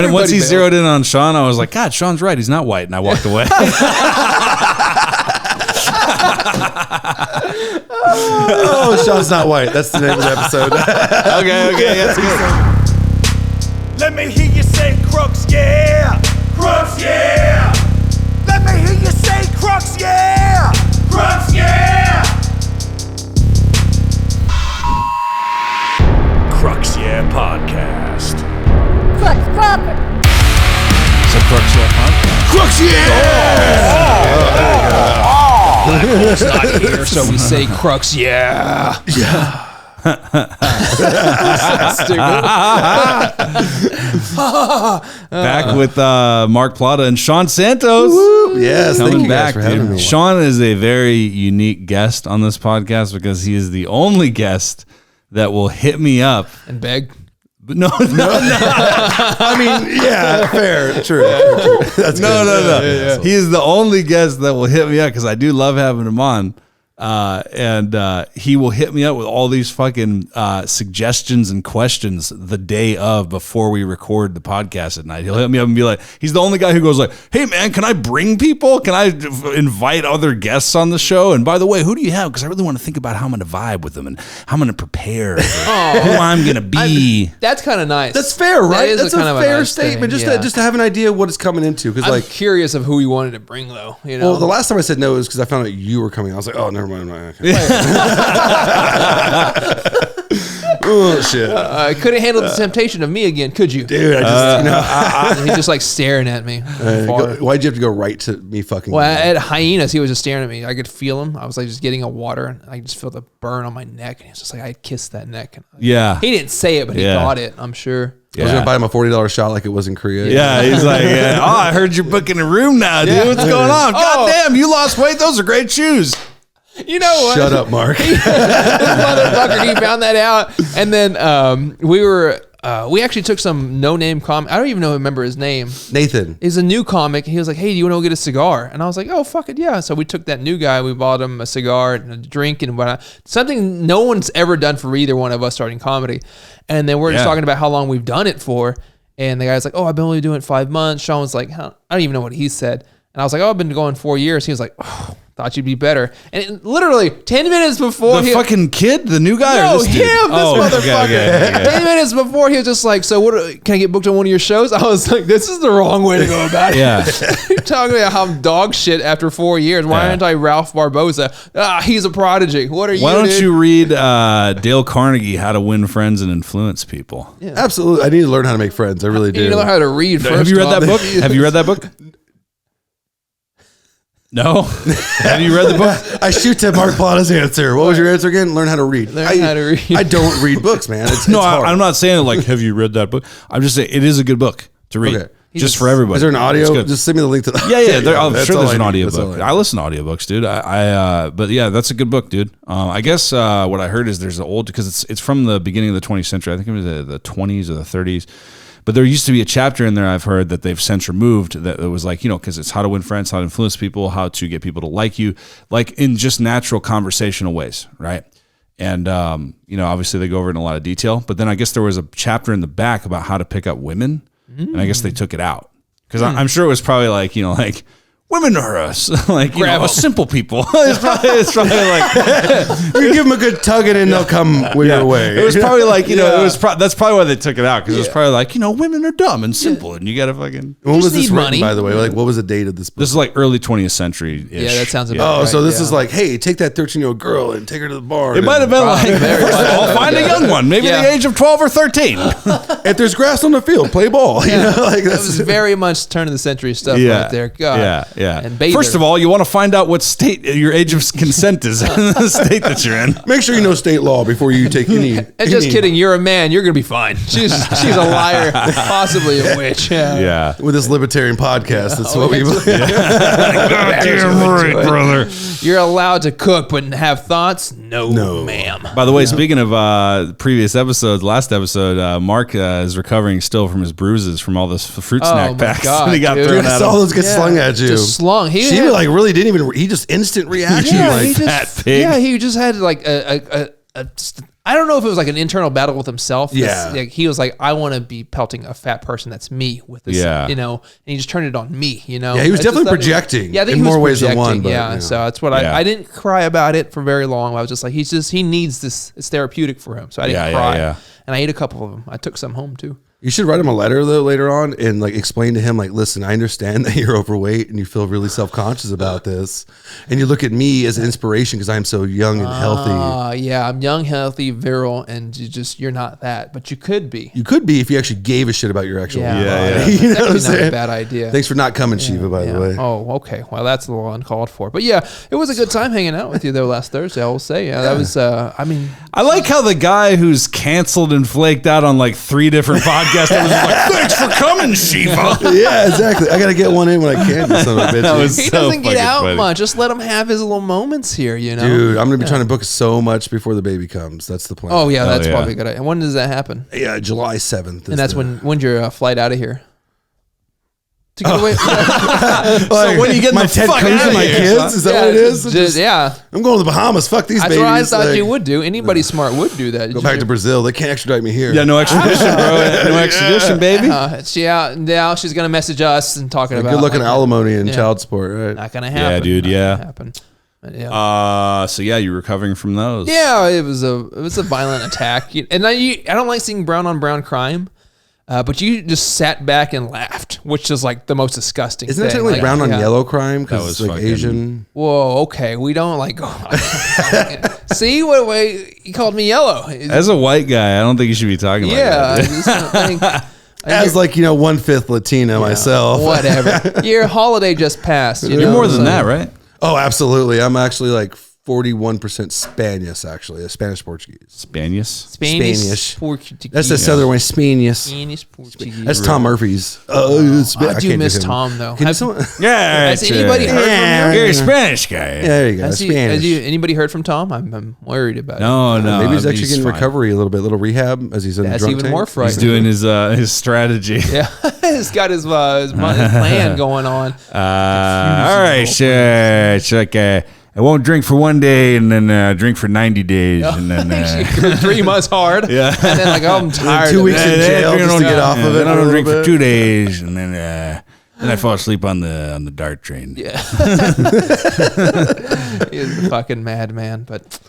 And once he zeroed in on Shawn, I was like, God, Shawn's right. He's not white. And I walked away. Oh, Shawns Not White. That's the name of the episode. Okay, that's good. Let me hear you say Crux, yeah. Crux, yeah. Let me hear you say Crux, yeah. Crux, yeah. Crux, yeah podcast. Crux proper. It's a Crux, yeah podcast. Crux, yeah. Black Hole's not here, so we say Crux, yeah. Yeah. Back with Marc, Plata, and Shawn Santos. Yes, Coming thank you back, guys for having dude. me. Shawn is a very unique guest on this podcast because he is the only guest that will hit me up. And beg. But no. I mean, yeah, fair, true. That's No. good. He is the only guest that will hit me up because I do love having him on. And he will hit me up with all these fucking suggestions and questions the day of before we record the podcast at night. He'll hit me up and be like, he's the only guy who goes like, hey man, can I bring people? Can I invite other guests on the show? And by the way, who do you have? Because I really want to think about how I'm going to vibe with them and how I'm going to prepare for who I'm going to be. That's kind of nice. That's fair, right? That is That's kind a of fair nice statement. thing, Just to have an idea of what it's coming into. Because I'm curious of who he wanted to bring, though. You know, well, the last time I said no is because I found out you were coming. I was like, oh, never mind. Okay. Oh shit! Couldn't handle the temptation of me again, could you? Dude, I just He's just like staring at me. why'd you have to go right to me fucking? Well, at Hyenas, he was just staring at me. I could feel him. I was like just getting a water, and I could just feel the burn on my neck. And he was just like, I kissed that neck. And Yeah. he didn't say it, but he Yeah. thought it. I'm sure. I was gonna buy him a $40 shot like it was in Korea. Yeah, he's like, oh, I heard you're booking a room now, dude. Yeah. What's going on? God damn, you lost weight. Those are great shoes. You know what? Shut up, Marc. This motherfucker, he found that out. And then we actually took some no-name comic. I don't even remember his name. Nathan. He's a new comic. He was like, hey, do you want to go get a cigar? And I was like, oh, fuck it, yeah. So we took that new guy. We bought him a cigar and a drink and whatnot. Something no one's ever done for either one of us starting comedy. And then we're just talking about how long we've done it for. And the guy's like, oh, I've been only doing it 5 months. Shawn was like, I don't even know what he said. And I was like, oh, I've been going 4 years. He was like, oh, thought you'd be better. And literally 10 minutes before The fucking kid, the new guy? No, or this dude? him, this motherfucker. Okay. 10 minutes before, he was just like, so can I get booked on one of your shows? I was like, this is the wrong way to go about it. Yeah. You're talking about how I'm dog shit after 4 years. Why aren't I Ralph Barbosa? He's a prodigy. What are you, Why don't dude? you read Dale Carnegie, How to Win Friends and Influence People? Yeah. Absolutely. I need to learn how to make friends. I really do. You know how to read first. Have you read off. that book? Have you read that book? No? Have you read the book? I shoot to Marc Plata's answer. What was your answer again? Learn how to read. Learn how to read. I don't read books, man. It's hard. I'm not saying like, have you read that book? I'm just saying it is a good book to read. Okay. Just for everybody. Is there an It's audio? good. Just send me the link to that. Yeah. I'm That's sure all there's an I need. That's audiobook. all I I listen to audiobooks, dude. But yeah, that's a good book, dude. I guess what I heard is there's an old, because it's from the beginning of the 20th century. I think it was the 20s or the 30s. But there used to be a chapter in there I've heard that they've since removed that was like, because it's how to win friends, how to influence people, how to get people to like you, like in just natural conversational ways, right? And, obviously they go over it in a lot of detail. But then I guess there was a chapter in the back about how to pick up women. And I guess they took it out. Because I'm sure it was probably like, like, women are us, like, simple people. it's probably like, You give them a good tugging and they'll come your way. It was probably like, that's probably why they took it out, because it was probably like, women are dumb and simple, and you got to fucking. When was this need written, money. by the way? Like, what was the date of this book? This is like early 20th century. Yeah, that sounds about Oh, right. so this yeah. is like, hey, take that 13-year-old girl and take her to the bar. It might have been like, very first of all, find a young one, maybe Yeah. the age of 12 or 13. If there's grass on the field, play ball. You know, like That that's was very much turn of the century stuff right there. God. Yeah. And bather. First of all, you want to find out what state your age of consent is in the state that you're in. Make sure you know state law before you take any. And just kidding, you're a man. You're gonna be fine. She's a liar, possibly a witch. Yeah. With this libertarian podcast, that's what we. Goddamn right, brother. You're allowed to cook, but have thoughts? No, ma'am. By the way, speaking of previous episodes, last episode, Marc is recovering still from his bruises from all this fruit snack my packs God, that he got dude. thrown I at saw him. those get slung at you. Just slung. He She had- like really didn't even. He just instant reaction. Yeah, like he just, fat pig. yeah, he just had like a I don't know if it was like an internal battle with himself. Yeah. Like he was like, I want to be pelting a fat person that's me with this, Yeah. you know, and he just turned it on me, you know. Yeah, he was I just definitely thought projecting I think in he was more ways than projecting, one, but, yeah, you know. so that's what Yeah. I didn't cry about it for very long. I was just like, he needs this. It's therapeutic for him. So I didn't cry. Yeah. And I ate a couple of them. I took some home too. You should write him a letter though later on and like explain to him like, listen, I understand that you're overweight and you feel really self-conscious about this, and you look at me as an inspiration because I'm so young and healthy. Yeah, I'm young, healthy, virile, and you're not that, but you could be. You could be if you actually gave a shit about your actual body. Yeah. You know what I'm Definitely not a saying? bad idea. Thanks for not coming, Shiva, by the way. Oh, okay. Well, that's a little uncalled for. But yeah, it was a good time hanging out with you though last Thursday. I will say, yeah, that was. I mean, I like how the guy who's canceled and flaked out on like 3 different podcasts was just like, thanks for coming, Shiva. Yeah, exactly. I got to get one in when I can, you son of a bitch. That was he so doesn't get fucking out funny. much. Just let him have his little moments here, you know. Dude, I'm going to be trying to book so much before the baby comes. That's the plan. Oh yeah, that's yeah. probably a good idea. And when does that happen? Yeah, July 7th. And that's when's your flight out of here? To get away. So when are you getting my the Ted fuck Cruz outta and my here, kids? Is that what it is? Yeah. I'm going to the Bahamas. Fuck these That's babies. what I thought Like, you would do. Anybody smart would do that. Go back to Brazil. They can't extradite me here. Yeah, no extradition, bro. No extradition, baby. Now she's gonna message us and talking about Good looking like, alimony and yeah. child support, right? Not gonna happen. dude, Not yeah. gonna happen. But yeah. So yeah, you're recovering from those. Yeah, it was a violent attack, and I don't like seeing brown on brown crime, but you just sat back and laughed, which is like the most disgusting. Isn't that thing. technically brown on yeah. yellow crime? That Because was it's like fucking- Asian. Whoa, okay, we don't like go. See what way he called me yellow? As a white guy, I don't think you should be talking like Yeah, I that. just don't think. As like, 1/5 Latina myself. Whatever. Your holiday just passed. You're more than that, right? Oh, absolutely. I'm actually like 41% Spanish, actually. Spanish Portuguese. Spanish. Spanish, Portuguese. That's the southern way, Spanish. Spanish, Portuguese. That's Tom Murphy's. I do miss Tom though. Can someone? Yeah. Has anybody heard from him? You're a Spanish guy. There you go. Spanish. Anybody heard from Tom? I'm worried about it. No. Maybe he's actually getting fine. recovery a little rehab as he's in the That's drunk even tank. more frightening. He's doing his strategy. Yeah, he's got his plan going on. All right, sure. It's like I won't drink for 1 day and then drink for 90 days and then 3 months hard. Yeah. and then like I'm tired. 2 of weeks it. in jail just to get off of it. Then I a don't little drink for bit. 2 days and then I fall asleep on the dart train. Yeah, he's a fucking madman, but.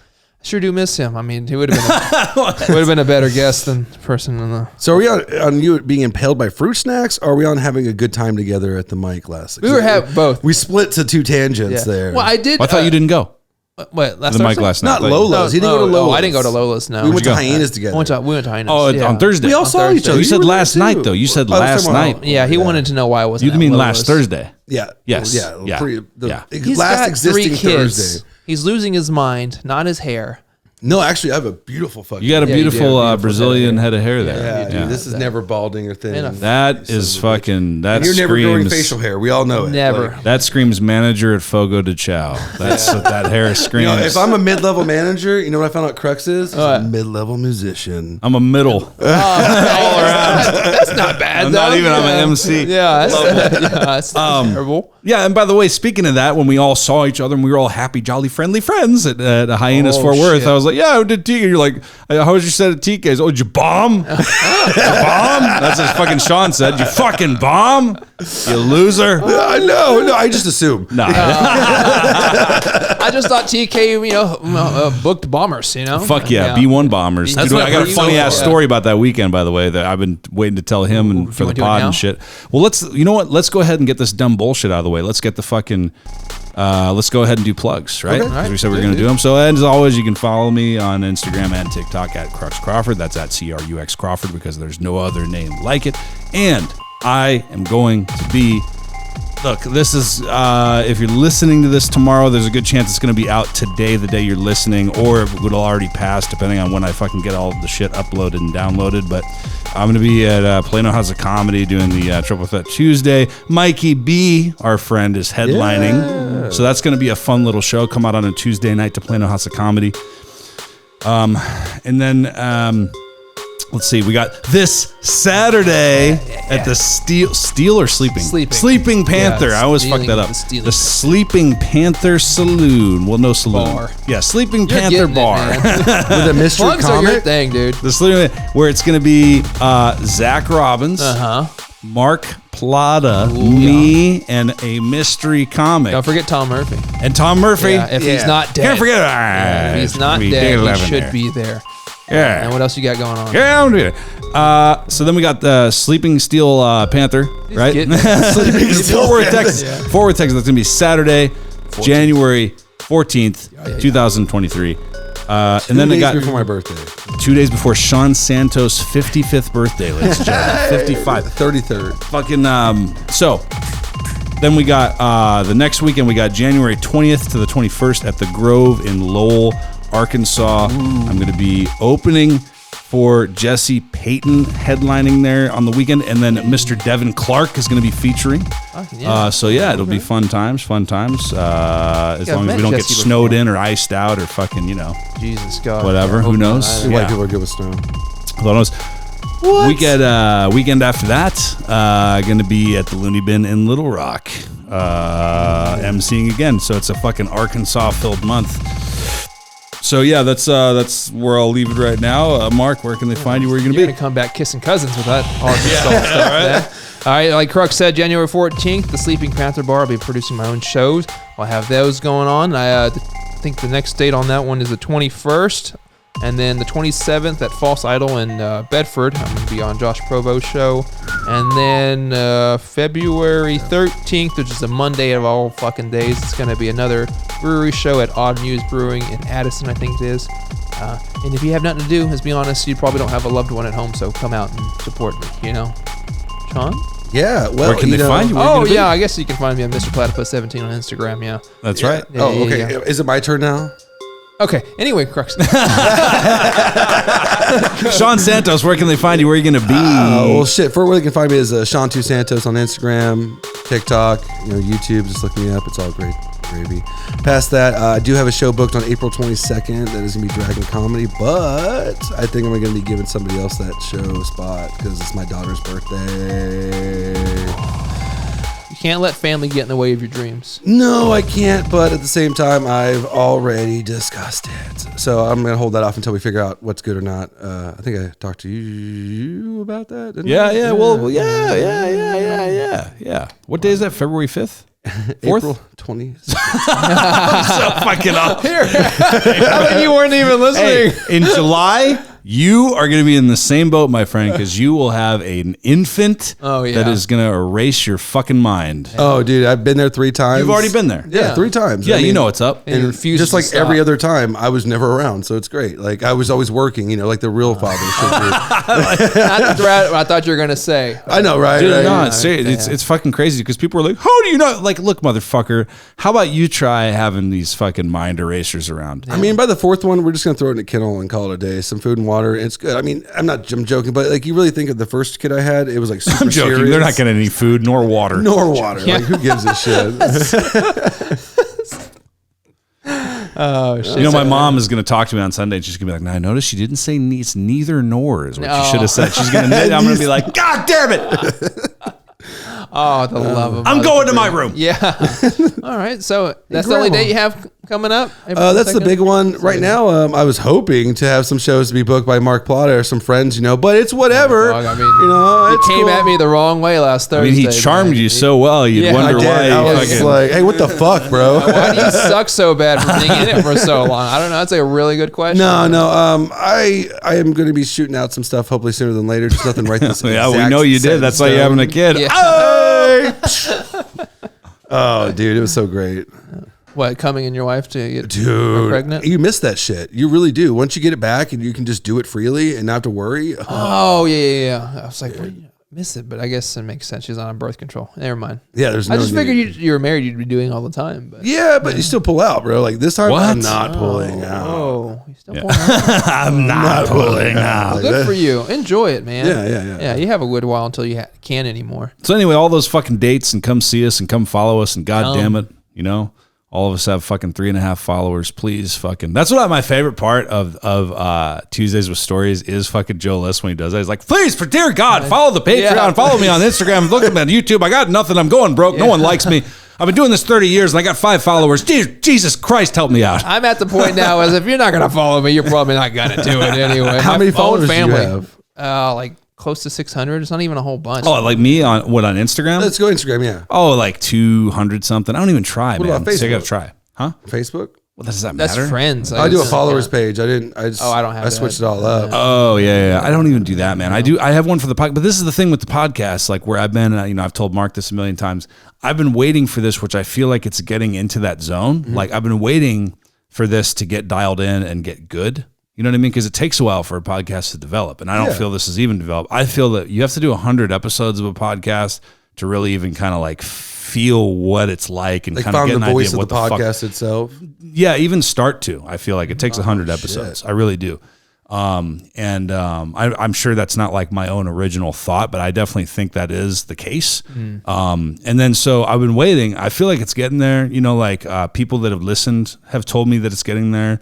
I sure do miss him. I mean, he would have been a better guest than the person in the. So are we on you being impaled by fruit snacks, or are we on having a good time together at the mic last? We were having both. We split to 2 tangents there. Well, I did. I thought you didn't go What to last the mic Thursday? last night. Not Lola's. He didn't go to Lola's. I didn't go to Lola's. No, We went to go? Hyenas together. We went to Hyenas. Oh, yeah. on Thursday. We all saw Thursday. each other. You said were there last too. night, though. You said Oh, that's last tomorrow. night. Yeah, he wanted to know why I wasn't. You at mean Lola's. last Thursday? Yeah. Yes. Yeah. Yeah. Yeah. He's last got existing 3 kids. Thursday. He's losing his mind, not his hair. No, actually, I have a beautiful fucking. You got a Yeah, you do. beautiful Beautiful Brazilian head of hair there. Yeah, dude. This is never balding or thin. And a- That is fucking. That And you're never growing screams. facial hair. We all know it. Never. Like, That screams manager at Fogo de Chao. That's what that hair screams. if I'm a mid-level manager, you know what I found out Crux is? He's What? a mid-level musician. I'm a middle. That's not bad. I'm not though. even. I'm an MC. Yeah, that's terrible. Yeah, and by the way, speaking of that, when we all saw each other and we were all happy, jolly, friendly friends at Hyenas Oh, Fort Worth, shit. I was like, "Yeah, I did TK." You're like, "How was your set at TK's?" "Oh, did you bomb? You bomb?" That's what fucking Shawn said. "You fucking bomb, you loser." No, I just assume. No, I just thought TK, booked bombers. fuck yeah, B1 bombers. That's Dude, what I got a you funny know, ass yeah. story about that weekend, by the way, that I've been waiting to tell him and for the wanna do it pod now? and shit. Well, you know what? Let's go ahead and get this dumb bullshit out of the way. Let's get the fucking. Let's go ahead and do plugs, right? Because we said we were going to do them. So, as always, you can follow me on Instagram and TikTok at Crux Crawford. That's at CRUX Crawford because there's no other name like it. And I am going to be. Look, this is, if you're listening to this tomorrow, there's a good chance it's going to be out today, the day you're listening, or it would already pass, depending on when I fucking get all the shit uploaded and downloaded. But I'm going to be at Plano House of Comedy doing the Triple Threat Tuesday. Mikey B, our friend, is headlining. Yeah. So that's going to be a fun little show. Come out on a Tuesday night to Plano House of Comedy. And then Let's see. We got this Saturday at the Steel or Sleeping? Sleeping Panther. Yeah, I always fuck that up. The Sleeping Panther Saloon. Well, no saloon. Bar. Yeah, Sleeping Panther Bar. With a mystery Plugs are your comic. thing, dude. The Sleeping, where it's going to be Zach Robbins, Marc Plata, me, and a mystery comic. Don't forget Tom Murphy. And Tom Murphy. Yeah, if he's not dead. Can't forget. If he's not dead, he should be there. Yeah. And what else you got going on? Yeah, I'm doing it. So then we got the Sleeping Steel Panther, right? Fort Worth, Texas. Yeah. Fort Worth, Texas. That's going to be Saturday, January 14th, 2023. And then they got before my birthday. 2 days before Shawn Santos' 55th birthday, ladies and gentlemen. 55. 33rd. Fucking, so then we got the next weekend, we got January 20th to the 21st at the Grove in Lowell, Arkansas. I'm going to be opening for Jesse Payton, headlining there on the weekend, and then Mr. Devin Clark is going to be featuring. So yeah, it'll be fun times. As long as we don't get snowed in or iced out or fucking, Jesus God. whatever. Yeah, Who knows? White people are good with snow. Who knows? Weekend after that, going to be at the Looney Bin in Little Rock, emceeing again. So it's a fucking Arkansas-filled month. So yeah, that's where I'll leave it right now. Mark, where can they find you? Where are you You're gonna going to come back kissing cousins with that Arkansas stuff. Right? All right, like Crux said, January 14th, the Sleeping Panther Bar. I'll be producing my own shows. I'll have those going on. I think the next date on that one is the 21st. And then the 27th at False Idol in Bedford. I'm going to be on Josh Provost's show. And then February 13th, which is a Monday of all fucking days, it's going to be another brewery show at Odd News Brewing in Addison, I think it is. And if you have nothing to do, let's be honest, you probably don't have a loved one at home, so come out and support me, Shawn? Yeah, well, where can they find you? Oh, yeah, I guess you can find me at Mr. Platypus 17 on Instagram, yeah. That's right. Yeah, okay. yeah. Is it my turn now? Okay, anyway, Crux. Shawn Santos, where can they find you? Where are you going to be? Well, shit. For where they can find me is Shawn2 Santos on Instagram, TikTok, YouTube. Just look me up. It's all great gravy. Past that, I do have a show booked on April 22nd. That is going to be Dragon Comedy, but I think I'm going to be giving somebody else that show spot because it's my daughter's birthday. You can't let family get in the way of your dreams. No, I can't, but at the same time, I've already discussed it. So I'm going to hold that off until we figure out what's good or not. I think I talked to you about that, didn't I? Yeah. Well, yeah. What day is that? February 5th? 4th? April 20th. I'm so fucking up. I think you weren't even listening. Hey, in July, you are going to be in the same boat, my friend, because you will have an infant that is going to erase your fucking mind. Oh, dude, I've been there 3 times. You've already been there. Yeah, 3 times. Yeah, you know what's up. And you refuse just to like stop. every other time, I was never around, so it's great. Like I was always working, like the real father should be. Not the threat I thought you were going to say. I know, right? Dude, right? no, it's fucking crazy because people are like, how do you know? Like, look, motherfucker, how about you try having these fucking mind erasers around? I mean, by the 4th one, we're just gonna throw it in a kennel and call it a day. Some food and water. It's good. I mean, I'm joking, but like you really think of the first kid I had, it was like super I'm joking. serious. They're not getting any food nor water. Nor water. Yeah. Like who gives a shit? Oh, shit. My mom is going to talk to me on Sunday and she's going to be like, "Now I noticed she didn't say it's neither nor is what she should have said." She's going to, I'm going to be like, "God damn it." Oh, the love of I'm going to my room. Yeah. All right. So that's the only date you have coming up? That's the big one right now. I was hoping to have some shows to be booked by Marc Plata or some friends, but it's whatever. Dog, I mean, you it's came at me the wrong way last Thursday. I mean, he charmed you so well. You'd wonder I did. why. I was like, hey, what the fuck, bro? Why do you suck so bad for being in it for so long? I don't know. That's a really good question. No. I am going to be shooting out some stuff hopefully sooner than later. Just nothing right this Yeah, we exact know you did. set That's in why you're having a stone. kid. Yeah. Hey! Oh, dude, it was so great. What, coming in your wife to get pregnant? You miss that shit. You really do. Once you get it back and you can just do it freely and not have to worry. Oh, yeah. I was like, well, miss it, but I guess it makes sense. She's on birth control. Never mind. Yeah, there's I no just need. figured you were married, you'd be doing all the time. But Yeah, but you still pull out, bro. Like this time, What? I'm not pulling out. Oh, you still pulling out? I'm not pulling out. Like Good that. for you. Enjoy it, man. Yeah. Yeah, you have a good while until you can't anymore. So anyway, all those fucking dates and come see us and come follow us and God damn it, All of us have fucking 3.5 followers. Please fucking. That's what my favorite part of Tuesdays with Stories is fucking Joe List when he does that. He's like, please, for dear God, follow the Patreon, follow me on Instagram, look at me on YouTube. I got nothing. I'm going broke. No one likes me. I've been doing this 30 years and I got 5 followers. Jesus Christ, help me out. I'm at the point now as if you're not going to follow me, you're probably not going to do it anyway. How many followers do you have? Like close to 600. It's not even a whole bunch. Oh, like me on Instagram? Let's go Instagram, yeah. Oh, like 200 something. I don't even try, what man. About Facebook? So I got to try. Huh? Facebook? Well, does that matter? That's friends. I do a followers page. I don't have I switched it all up. Oh, yeah. I don't even do that, man. I have one for the podcast, but this is the thing with the podcast, like where I've been, I've told Marc this a million times. I've been waiting for this, which I feel like it's getting into that zone. Mm-hmm. Like I've been waiting for this to get dialed in and get good. You know what I mean? Because it takes a while for a podcast to develop, and I don't feel this is even developed. I feel that you have to do 100 episodes of a podcast to really even kind of like feel what it's like and kind of get an idea of what the podcast itself. Yeah, even start to. I feel like it takes 100 episodes. I really do. I'm sure that's not like my own original thought, but I definitely think that is the case. And then so I've been waiting. I feel like it's getting there. People that have listened have told me that it's getting there.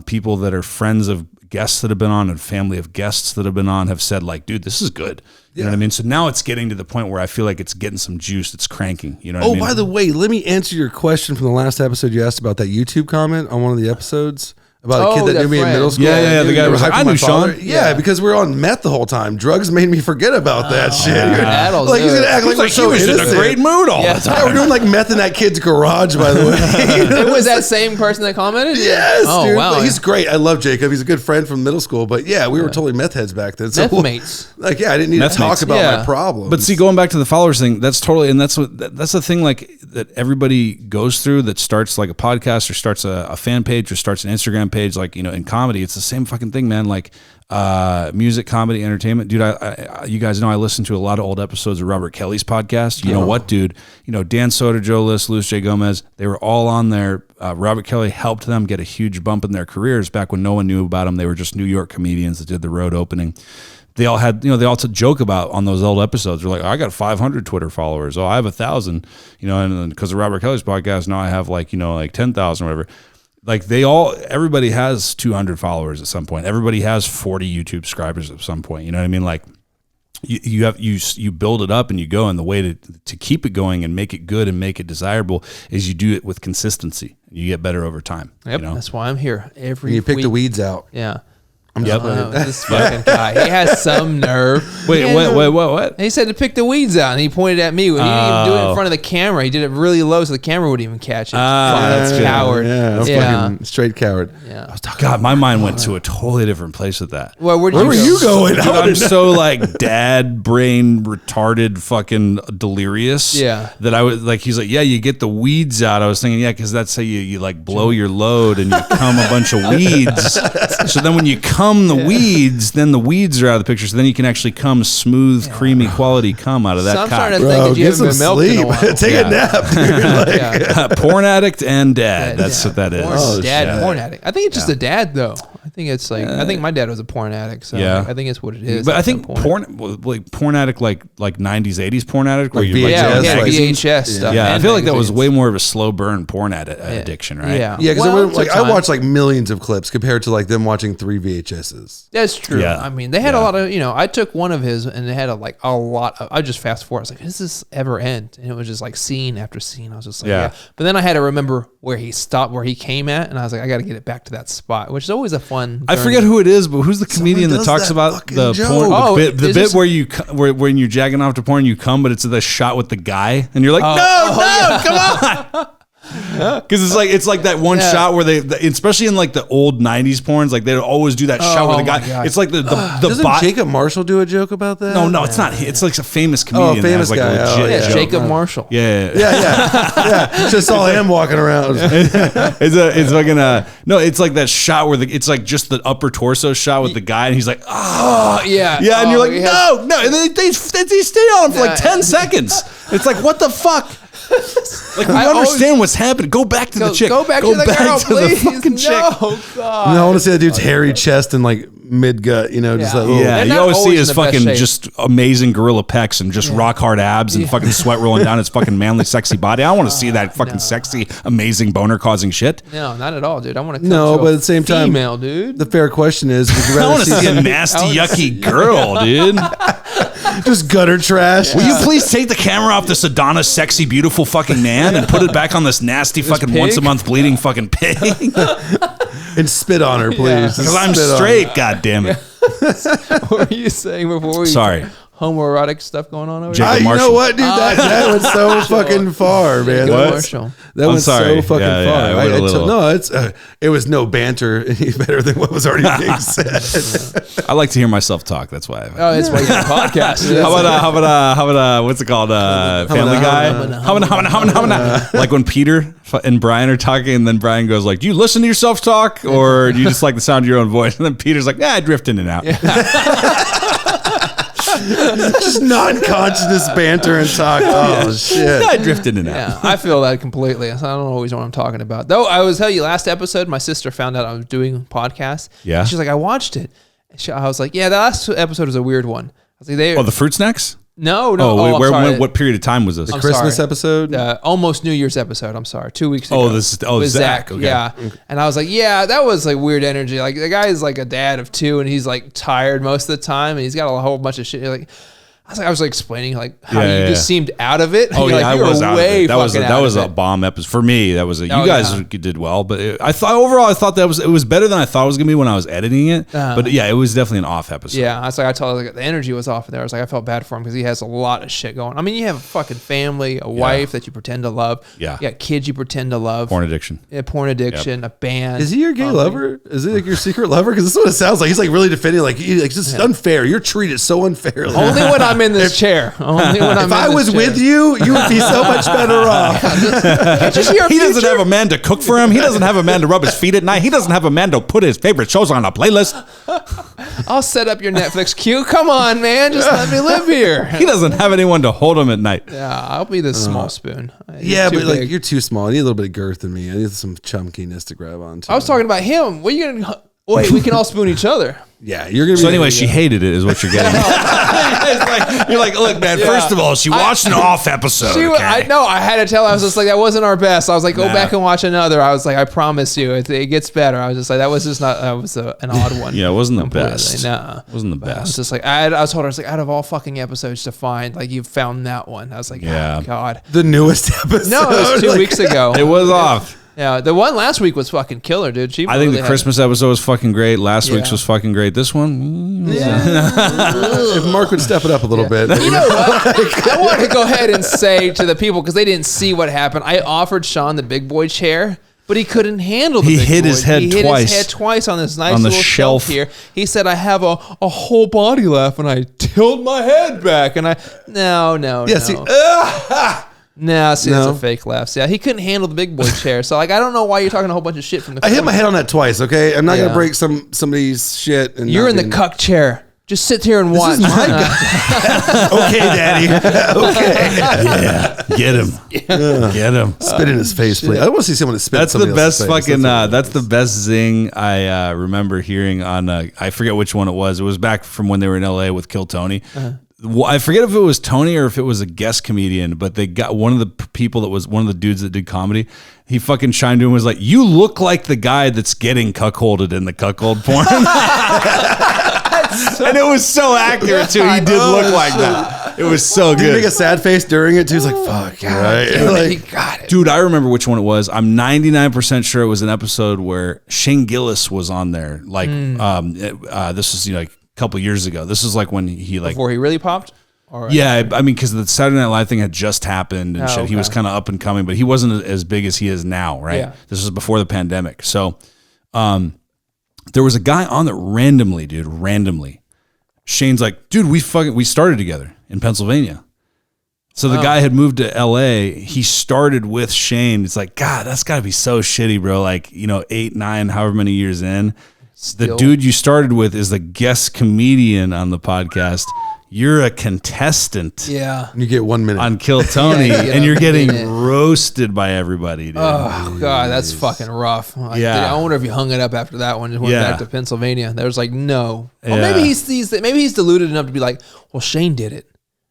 People that are friends of guests that have been on and family of guests that have been on have said like, dude, this is good. You know what I mean? So now it's getting to the point where I feel like it's getting some juice. It's cranking. You know what I mean? Oh, by the way, let me answer your question from the last episode. You asked about that YouTube comment on one of the episodes. About a kid that knew me in middle school. Yeah. The guy was like, I knew Shawn. Yeah, because we were on meth the whole time. Drugs made me forget about that shit. Adults, like he's gonna act like we're so innocent. He was in a great mood all the time. Yeah, we're doing like meth in that kid's garage, by the way. It was that same person that commented? Yes, dude. Wow. But he's great. I love Jacob. He's a good friend from middle school. But yeah, we were totally meth heads back then. So meth mates. Like, I didn't need to talk about my problems. But see, going back to the followers thing, that's totally, and that's the thing like that everybody goes through that starts like a podcast or starts a fan page or starts an Instagram page, like, in comedy. It's the same fucking thing, man. Like music, comedy, entertainment. Dude, you guys know I listen to a lot of old episodes of Robert Kelly's podcast. You know what, dude? Dan Soder, Joe List, Louis J. Gomez, they were all on there. Robert Kelly helped them get a huge bump in their careers back when no one knew about them. They were just New York comedians that did the road opening. They all had, they all joke about on those old episodes. They're like, I got 500 Twitter followers. Oh, I have 1,000, and because of Robert Kelly's podcast, now I have like 10,000 or whatever. Like everybody has 200 followers at some point. Everybody has 40 YouTube subscribers at some point. You know what I mean? Like you build it up and you go, and the way to keep it going and make it good and make it desirable is you do it with consistency. You get better over time. Yep, that's why I'm here every You pick week. the weeds out. Yeah. This fucking guy. He has some nerve. Wait, what? He said to pick the weeds out, and he pointed at me. He didn't even do it in front of the camera. He did it really low so the camera wouldn't even catch it. That's Fucking coward. Fucking straight coward. Yeah. God, my mind went to a totally different place with that. Well, where were you going? Dude, I'm so like dad brain retarded fucking delirious. Yeah. That I was like, he's like, yeah, you get the weeds out. I was thinking, yeah, because that's how you like blow your load and you cum a bunch of weeds. So then when you cum the weeds, then the weeds are out of the picture. So then you can actually cum smooth, creamy quality cum out of that I'm cock. starting to think that you haven't been milked in a while. Take a nap, dude. Porn addict and dad. That's what that is. Porn addict. I think it's just a dad though. I think it's like I think my dad was a porn addict. So I think it's what it is. But I think porn addict like 90s, 80s porn addict where like you VHS stuff. Yeah, I feel like that was way more of a slow burn porn addiction, right? Yeah, because I watched like millions of clips compared to like them watching 3 VHSs. That's true. Yeah. I mean, they had a lot of, I took one of his and they had a lot of, I just fast forward. I was like, does this ever end? And it was just like scene after scene. I was just like, yeah. But then I had to remember where he stopped, where he came at. And I was like, I got to get it back to that spot, which is always a fun. I forget who it is, but who's the comedian that talks about the porn? The bit where when you're jagging off to porn, you come, but it's the shot with the guy. And you're like, no, come on. Because it's like that one shot where they, especially in like the old 90s porns, like they always do that shot where the guy, it's like the doesn't Jacob Marshall do a joke about that? No, it's not. It's like a famous comedian. Famous that has like guy. a legit joke. Jacob Marshall. Yeah. Just saw him walking around. It's fucking no. It's like that shot where it's like just the upper torso shot with the guy, and he's like, yeah, and you're like, no, and then they stay on for like 10 seconds. It's like, what the fuck? Like, we understand what's happening. Go back to the chick. Go back to the girl, please. The fucking chick. No, God. I want to see that dude's hairy chest and like mid gut, just like Yeah, They're you not always see always his in the best fucking shape. just amazing gorilla pecs and just rock hard abs and fucking sweat rolling down his fucking manly, sexy body. I want to see that fucking sexy, amazing boner causing shit. No, not at all, dude. I want to come No, to but a at the same time, female, dude. the fair question is, would you I rather want to see a see nasty, yucky girl, dude. just gutter trash? Will you please take the camera off this Adonis, sexy, beautiful fucking man and put it back on this nasty fucking pig? once a month bleeding fucking pig? And spit on her, please. Because I'm straight, god damn it. What were you saying before? Sorry. Homoerotic stuff going on over Jacob here? You Marshall. know what, dude? That went so fucking far, man. Jacob That Marshall. went sorry. so fucking Yeah, far. I went a little. No, it was no banter any better than what was already being said. I like to hear myself talk. That's why. Oh, it's why you're a podcast. How about what's it called? Family Guy. Like when Peter and Brian are talking, and then Brian goes like, "Do you listen to yourself talk, or do you just like the sound of your own voice?" And then Peter's like, "Yeah, I drift in and out." Just non-conscious banter and talk. Oh shit! I drifted in and out. Yeah, I feel that completely. I don't always know what I'm talking about. Though I was tell you last episode, my sister found out I was doing podcasts. Yeah. She's like, I watched it. I was like, yeah, the last episode was a weird one. I was like, Oh, the fruit snacks. no. I'm I'm sorry. what period of time was this? I'm Christmas sorry. episode. Almost New Year's episode. I'm sorry, 2 weeks ago. With Zach. Okay. Yeah, and I was like, yeah, that was like weird energy. Like the guy is like a dad of two, and he's like tired most of the time, and he's got a whole bunch of shit. Like, I was like explaining like how you just seemed out of it. Oh You're yeah, like, I was out of it. That was out a of it. bomb episode for me. That was you Oh, guys yeah. did well, but I thought overall that it was better than I thought it was gonna be when I was editing it. But yeah, it was definitely an off episode. Yeah, I told her like, the energy was off there. I was like, I felt bad for him because he has a lot of shit going. I mean, you have a fucking family, a wife that you pretend to love. Yeah. You got kids you pretend to love. Porn addiction. Yeah, porn addiction, a band. Is he your gay lover? Is he like your secret lover? Because this is what it sounds like. He's like really defending, like this is unfair. You're treated so unfairly. Only when I'm in this chair. Only when I'm If I was with you, you would be so much better off. He doesn't have a man to cook for him. He doesn't have a man to rub his feet at night. He doesn't have a man to put his favorite shows on a playlist. I'll set up your Netflix queue. Come on, man. Just let me live here. He doesn't have anyone to hold him at night. Yeah, I'll be the small spoon. He's Yeah, too but like big. you're too small. I need a little bit of girth in me. I need some chunkiness to grab onto. I was talking about him. What are you gonna? Wait, we can all spoon each other. Yeah, you're gonna. Be So anyway, she hated it, is what you're getting. You're like, look, man. First of all, she watched an off episode. I know. I had to tell her. I was just like, that wasn't our best. I was like, go back and watch another. I was like, I promise you, it gets better. I was just like, that was just not. That was an odd one. Yeah, it wasn't the Completely. best. Nah. Wasn't the I was best. just like, I told her, I was like, out of all fucking episodes to find, like, you found that one. I was like, Yeah. oh, God. the newest episode. No, it was 2 Like, weeks ago. It was off. Yeah, the one last week was fucking killer, dude. She I think really the had- Christmas episode was fucking great. Last week's Yeah. was fucking great. This one, If Mark would step it up a little bit. You know what? I want to go ahead and say to the people, because they didn't see what happened, I offered Shawn the big boy chair, but he couldn't handle the He big hit boy. his head He hit twice. his head twice on this nice On the little shelf. shelf here. He said, I have a whole body laugh, and I tilt my head back. And no. Yeah, see, No, see, No. that's a fake laugh. See, he couldn't handle the big boy chair. So, like, I don't know why you're talking a whole bunch of shit from the I hit my head on that twice. Okay, I'm not Yeah. gonna break somebody's shit. And You're not in the being- cuck chair. Just sit here and watch. is my Okay, Daddy. Okay. get him, get him. Spit in his face, please. I want to see someone spit. That's the somebody best else's face. fucking. what That's it the is. best zing I remember hearing on. I forget which one it was. It was back from when they were in LA with Kill Tony. Well, I forget if it was Tony or if it was a guest comedian, but they got one of the people that was one of the dudes that did comedy. He fucking chimed in and was like, "You look like the guy that's getting cuckolded in the cuckold porn." And it was so accurate too. He did look like that. It was so Did he make good. a sad face during it too? He's like, "Fuck, right?" He Like, got it. Dude, I remember which one it was. I'm 99% sure it was an episode where Shane Gillis was on there. Like, this was like a couple years ago. This is like when he like, Before he really popped? Or, yeah, I mean, because the Saturday Night Live thing had just happened and Oh, shit. He was okay. kind of up and coming, but he wasn't as big as he is now, right? Yeah. This was before the pandemic. So, there was a guy on that randomly. Shane's like, dude, we started together in Pennsylvania. So the guy had moved to LA. He started with Shane. It's like, God, that's got to be so shitty, bro. Like, 8, 9, however many years in. The Still. dude you started with is the guest comedian on the podcast. you're a contestant. Yeah. And you get 1 minute. On Kill Tony, Yeah, you get and a you're getting minute. roasted by everybody, dude. Oh God, that's fucking rough. Yeah. I wonder if he hung it up after that one. Just went Yeah. back to Pennsylvania. There was like no. Or Yeah. maybe he sees that. Maybe he's deluded enough to be like, well, Shane did it.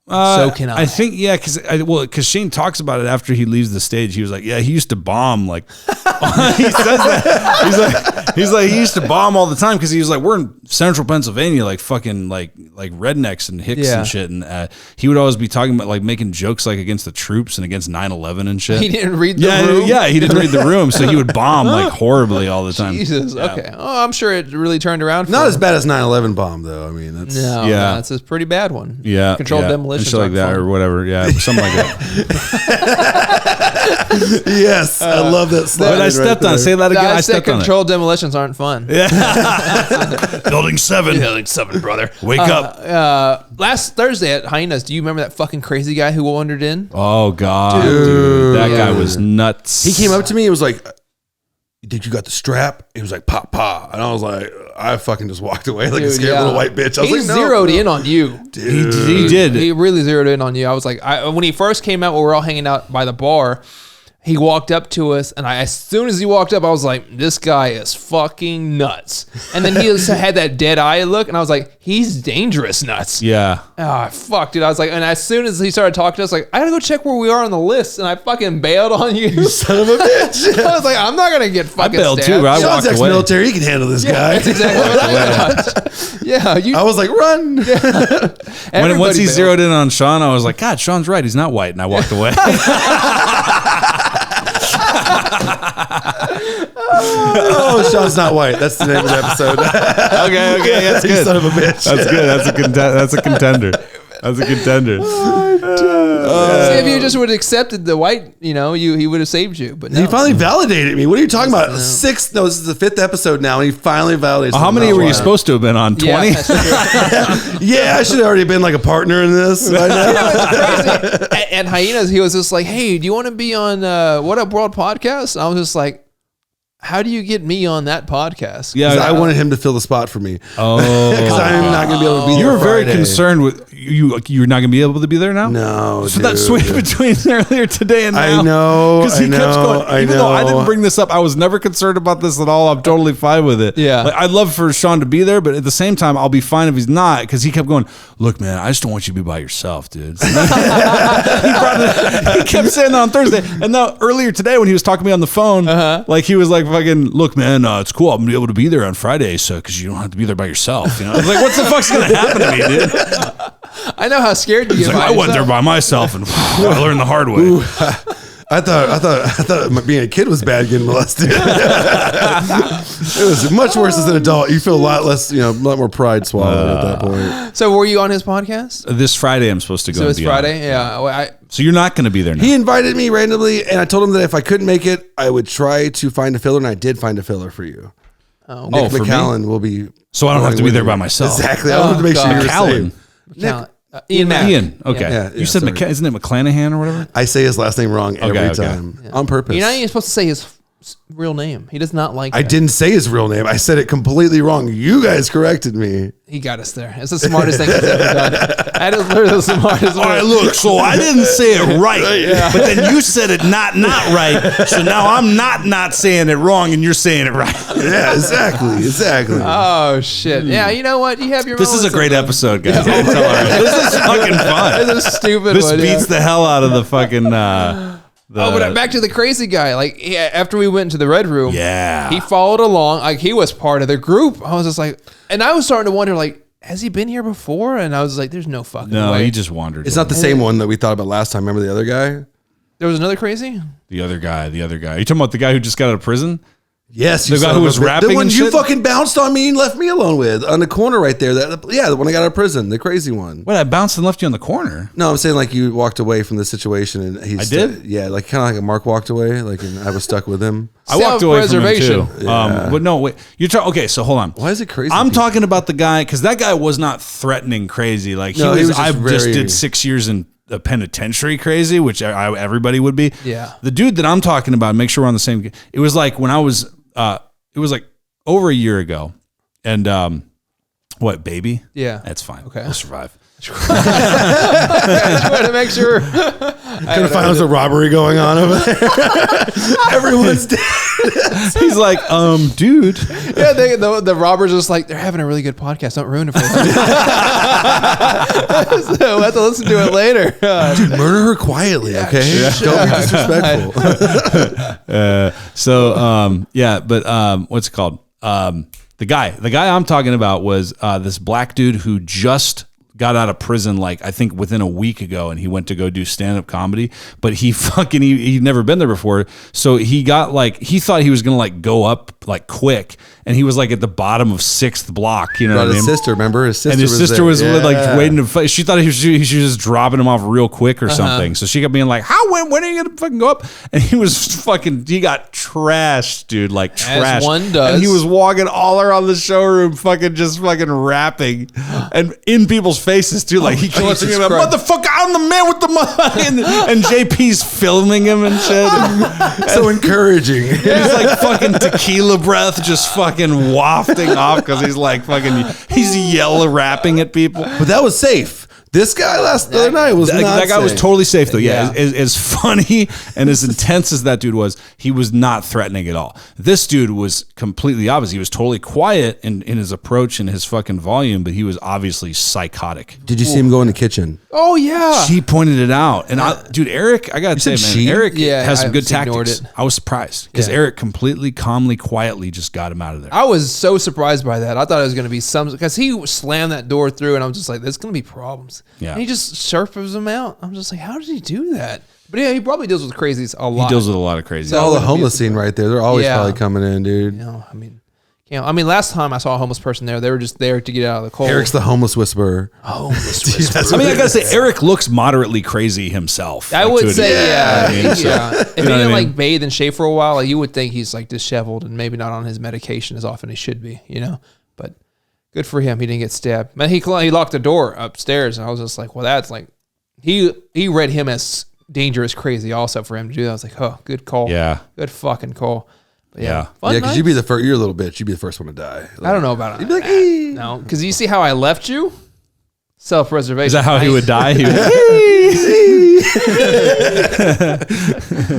So can I. I think, yeah, because Shane talks about it after he leaves the stage. He was like, yeah, he used to bomb. Like, he says that. He's like, he used to bomb all the time because he was like, we're in central Pennsylvania, like fucking like rednecks and hicks Yeah. and shit. And he would always be talking about like making jokes like against the troops and against 9/11 and shit. He didn't read the room. Yeah, he didn't read the room, so he would bomb like horribly all the time. Jesus. Yeah. Okay. Oh, I'm sure it really turned around. For Not him. as bad as 9/11 bomb though. I mean, that's No, Yeah. that's a pretty bad one. Yeah, Controlled yeah, demolition. and shit like that or whatever. Yeah, something like that. yes, I love that. But I stepped on it. Say that again. I I said stepped on it. controlled demolitions aren't fun. Building 7. Building 7, brother. Wake up. Last Thursday at Hyenas, do you remember that fucking crazy guy who wandered in? Oh God, dude, that guy was nuts. He came up to me and was like, "You think you got the strap?" He was like, "Pop, pop," and I was like, I fucking just walked away like a Dude, scared yeah. little white bitch. I was He like, no, zeroed no. in on you. He did. He really zeroed in on you. I was like, when he first came out, when we were all hanging out by the bar, he walked up to us, and as soon as he walked up, I was like, this guy is fucking nuts. And then he just had that dead eye look, and I was like, he's dangerous nuts. Yeah. Oh, fuck, dude. I was like, and as soon as he started talking to us, like, I gotta go check where we are on the list, and I fucking bailed on you. Son of a bitch. I was like, I'm not gonna get fucking bailed stabbed. too, bro. I Sean's walked away. ex-military. He can handle this guy. That's exactly what I thought. Yeah, you. I was like, run. Once everybody he bailed. zeroed in on Shawn, I was like, God, Shawn's right. He's not white, and I walked away. Oh, Shawns Not White. That's the name of the episode. okay, that's You good. son of a bitch. That's good. That's a contender. That's a contender. See, if you just would have accepted the white, he would have saved you. But no. He finally validated me. What are you talking about? This is the 5th episode now, and he finally validated. How many were you supposed to have been on? 20? Yeah, that's true. Yeah, I should have already been like a partner in this. Right now. It's crazy. At Hyenas, he was just like, "Hey, do you want to be on What Up World podcast?" And I was just like, "How do you get me on that podcast?" Yeah, 'Cause I wanted him to fill the spot for me. Because Oh, I'm not going to be able to be there you were very Friday. concerned with you. You're not going to be able to be there now. No, So that dude. switch between earlier today and now. I know, Because he I kept know, going. I Even though I know. didn't bring this up, I was never concerned about this at all. I'm totally fine with it. Yeah. Like, I'd love for Shawn to be there, but at the same time, I'll be fine if he's not. Because he kept going, look, man, I just don't want you to be by yourself, dude. he kept saying that on Thursday. And now earlier today when he was talking to me on the phone, like he was like, fucking, look, man, it's cool. I'm going to be able to be there on Friday, so because you don't have to be there by yourself. I was like, what the fuck's going to happen to me, dude? I know how scared you He's get. like, by I went there yourself. by myself and I learned the hard way. I thought being a kid was bad getting molested. It was much worse as an adult. You feel a lot less, a lot more pride swallowed at that point. So, were you on his podcast? This Friday, I'm supposed to go. So and it's be on it. Friday. Yeah. Well, So you're not going to be there now. He invited me randomly, and I told him that if I couldn't make it, I would try to find a filler, and I did find a filler for you. Oh, Nick for me? McCallan will be. So I don't have to be with there you. by myself. Exactly. I wanted to make sure you were McCallan. safe. Callan- Ian Mack. Ian. Okay. Yeah, you said sorry. isn't it McClanahan or whatever? I say his last name wrong every Okay. time on purpose. You're not even supposed to say his real name. He does not like. I that. didn't say his real name. I said it completely wrong. You guys corrected me. He got us there. It's the smartest thing he's ever done. That is literally the smartest. All right, look. So I didn't say it right, but then you said it not right. So now I'm not saying it wrong, and you're saying it right. Yeah, exactly. Oh shit! Yeah, you know what? You have your. This is a moments great sometimes. episode, guys. It's hilarious. This is fucking fun. This is stupid. This one, beats yeah. the hell out of the fucking. But back to the crazy guy. Like after we went into the red room, Yeah. he followed along. Like he was part of the group. I was just like, and I was starting to wonder, like, has he been here before? And I was like, there's no fucking No, way. he just wandered. It's not the same one that we thought about last time. Remember the other guy? There was another crazy. the other guy. You talking about the guy who just got out of prison? Yes, The you guy son who of a was bitch. rapping The one and you shit? fucking bounced on me and left me alone with on the corner right there. The one I got out of prison, the crazy one. What? I bounced and left you on the corner. No, I'm saying like you walked away from the situation and he's. I did? Yeah, like kind of like a Marc walked away, like and I was stuck with him. I walked away from him too. Self-preservation. But no, wait. You're talking. Okay, so hold on. Why is it crazy? I'm people? talking about the guy because that guy was not threatening crazy. Like No, he was just I just very- did 6 years in a penitentiary crazy, which everybody would be. Yeah. The dude that I'm talking about, make sure we're on the same. It was like when I was. It was like over a year ago, and what baby? Yeah. That's fine. Okay. We'll survive. I just wanted to make sure. Couldn't find there's a robbery going on over there. Everyone's dead. He's like, dude. Yeah, the robbers just like, they're having a really good podcast. Don't ruin it for them. So we'll have to listen to it later. Dude, murder her quietly, okay? Don't be disrespectful. What's it called? The guy I'm talking about was this black dude who just got out of prison, like I think within a week ago, and he went to go do stand-up comedy, but he'd never been there before, so he got like, he thought he was gonna like go up like quick, and he was like at the bottom of 6th block, you know what I mean? His sister, remember? His sister was like waiting to fight. She thought he was just dropping him off real quick or something, so she kept being like, when are you gonna fucking go up? And he got trashed, dude, like trashed. As one does. And he was walking all around the showroom just fucking rapping, and in people's faces too, like he kept singing about motherfucker, I'm the man with the money, and JP's filming him and shit. So encouraging. He's like fucking tequila breath just fucking wafting off because he's like he's yell rapping at people. But that was safe. This guy the other night was not that guy was safe. totally safe though. Yeah, Yeah. As funny and as intense as that dude was, he was not threatening at all. This dude was completely opposite. He was totally quiet in his approach and his fucking volume, but he was obviously psychotic. Did you see him go in the kitchen? Oh yeah. She pointed it out, and dude, Eric, I gotta say, man, said she? Eric Yeah, has some I good just ignored tactics. it. I was surprised because Yeah. Eric completely, calmly, quietly just got him out of there. I was so surprised by that. I thought it was going to be because he slammed that door through, and I was just like, "There's going to be problems." Yeah. And he just surfs him out. I'm just like, "How did he do that?" But yeah, he probably deals with crazies a lot. He deals with a lot of crazy. So- All the wouldn't be homeless scene surprised. right there. They're always Yeah. probably coming in, dude. You know, I mean, last time I saw a homeless person there, they were just there to get out of the cold. Eric's the homeless whisperer. homeless. That's I mean, I what gotta say, Eric looks moderately crazy himself. I like, would to a say, degree. yeah. I mean, so- Yeah. If he You know what I didn't mean? like bathe and shave for a while, like you would think he's like disheveled and maybe not on his medication as often as he should be, you know? But good for him. He didn't get stabbed. Man, he locked the door upstairs, and I was just like, well, that's like, he read him as dangerous crazy also for him to do that. I was like, oh, good call. Yeah. Good fucking call. But Yeah. fun Yeah, because night. you'd be the first. You're a little bitch. You'd be the first one to die. I don't know about it. You'd be like, "Ee." No, because you see how I left you? Self-preservation. Is that how he would die? He would-